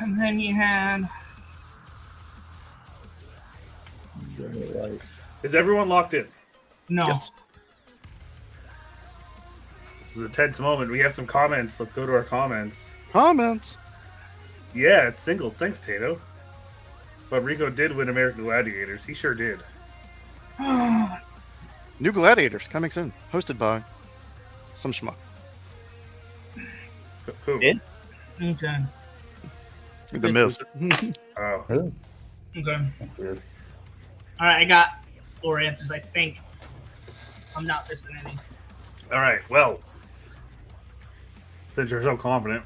Speaker 3: And then you had.
Speaker 2: Is everyone locked in?
Speaker 3: No.
Speaker 7: Yes.
Speaker 2: This is a tense moment. We have some comments. Let's go to our comments.
Speaker 7: Comments.
Speaker 2: Yeah, it's singles. Thanks, Tato. But Rico did win American Gladiators. He sure did.
Speaker 7: New Gladiators coming soon. Hosted by some schmuck.
Speaker 2: Who?
Speaker 6: Did?
Speaker 3: Okay.
Speaker 7: The Miz.
Speaker 2: Oh.
Speaker 4: Really?
Speaker 3: Okay.
Speaker 4: That's weird.
Speaker 3: All right, I got 4 answers. I think I'm not missing any.
Speaker 2: All right. Well, since you're so confident,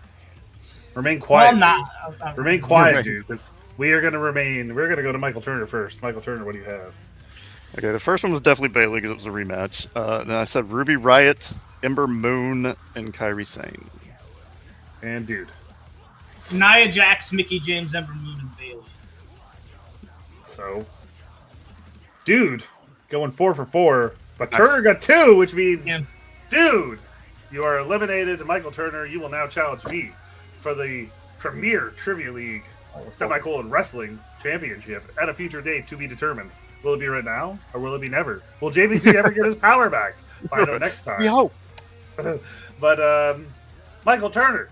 Speaker 2: remain
Speaker 3: Well,
Speaker 2: quiet.
Speaker 3: I'm not.
Speaker 2: Remain quiet,
Speaker 7: Right.
Speaker 2: dude, because we are going to remain. We're going to go to Michael Turner first. Michael Turner, what do you have?
Speaker 7: Okay, the first one was definitely Bailey because it was a rematch. Then I said Ruby Riott, Ember Moon, and Kairi Sane.
Speaker 2: And dude.
Speaker 3: Nia Jax, Mickey James, Ember Moon, and Bailey.
Speaker 2: So, dude, going 4 for 4, but
Speaker 7: Nice.
Speaker 2: Turner got 2, which means,
Speaker 3: Yeah.
Speaker 2: dude, you are eliminated. Michael Turner, you will now challenge me for the Premier Trivia League Wrestling Championship at a future date to be determined. Will it be right now, or will it be never? Will JBC ever get his power back? Find out next time.
Speaker 7: We hope.
Speaker 2: But Michael Turner,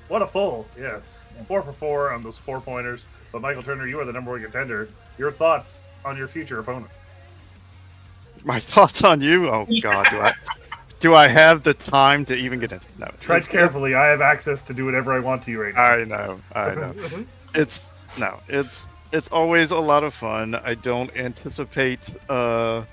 Speaker 2: what a pull! Yes, 4 for 4 on those 4-pointers. But Michael Turner, you are the #1 contender. Your thoughts on your future opponent?
Speaker 7: My thoughts on you? Oh God, do I have the time to even get into? No.
Speaker 2: Tread carefully. I have access to do whatever I want to you right now.
Speaker 7: I know. It's always a lot of fun. I don't anticipate a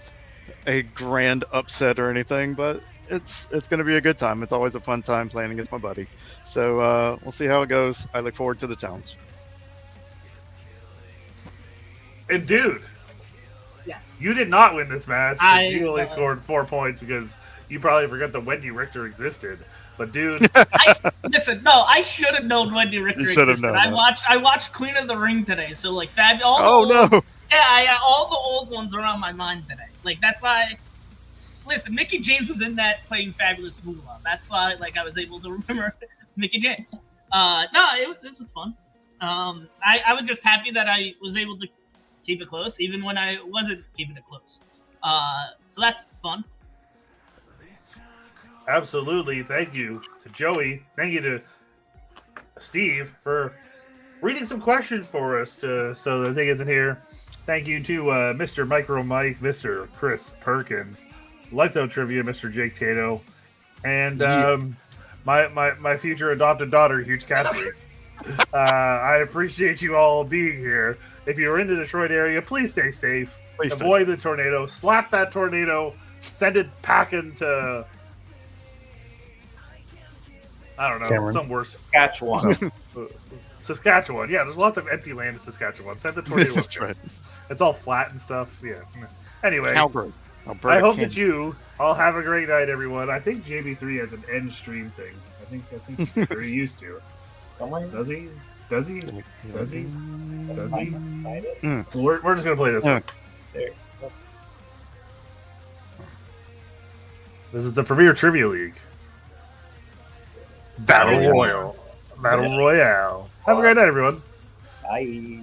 Speaker 7: grand upset or anything, but it's going to be a good time. It's always a fun time playing against my buddy. So we'll see how it goes. I look forward to the challenge.
Speaker 2: And dude,
Speaker 3: Yes.
Speaker 2: you did not win this match. 'Cause
Speaker 3: I-
Speaker 2: you only scored 4 points because you probably forgot that Wendy Richter existed. But dude,
Speaker 3: Listen, no, I should have known Wendy Richter
Speaker 7: You should have
Speaker 3: existed.
Speaker 7: known
Speaker 3: I watched Queen of the Ring today, so like
Speaker 7: Oh no!
Speaker 3: all the old ones are on my mind today. Like that's why. Listen, Mickey James was in that playing Fabulous Moolah. That's why like I was able to remember Mickey James. This was fun. I was just happy that I was able to keep it close, even when I wasn't keeping it close. So that's fun.
Speaker 2: absolutely. Thank you to Joey. Thank you to Steve for reading some questions for us so the thing isn't here. Thank you to Mr. Micro Mike, Mr. Chris Perkins, Lights Out Trivia, Mr. Jake Tato, and my future adopted daughter, Huge Cassidy. I appreciate you all being here. If you're in the Detroit area, please stay safe.
Speaker 7: Please stay
Speaker 2: Avoid the tornado. Slap that tornado. Send it packing to, I don't know,
Speaker 4: Cameron.
Speaker 2: some worse.
Speaker 6: Saskatchewan.
Speaker 2: Saskatchewan. Yeah, there's lots of empty land in Saskatchewan. Send the tornado.
Speaker 7: That's right.
Speaker 2: It's all flat and stuff. Yeah. Anyway,
Speaker 7: Calgary.
Speaker 2: I hope that you all have a great night, everyone. I think JB3 has an end stream thing. I think he's very used to it.
Speaker 6: Somewhere?
Speaker 2: Does he? Does he? Does he? Does he?
Speaker 7: Mm.
Speaker 2: Well, we're just gonna play this
Speaker 7: Yeah.
Speaker 2: one.
Speaker 6: There.
Speaker 2: This is the Premier Trivia League. Battle Royale. Battle Royale. Have a great night, everyone.
Speaker 6: Bye.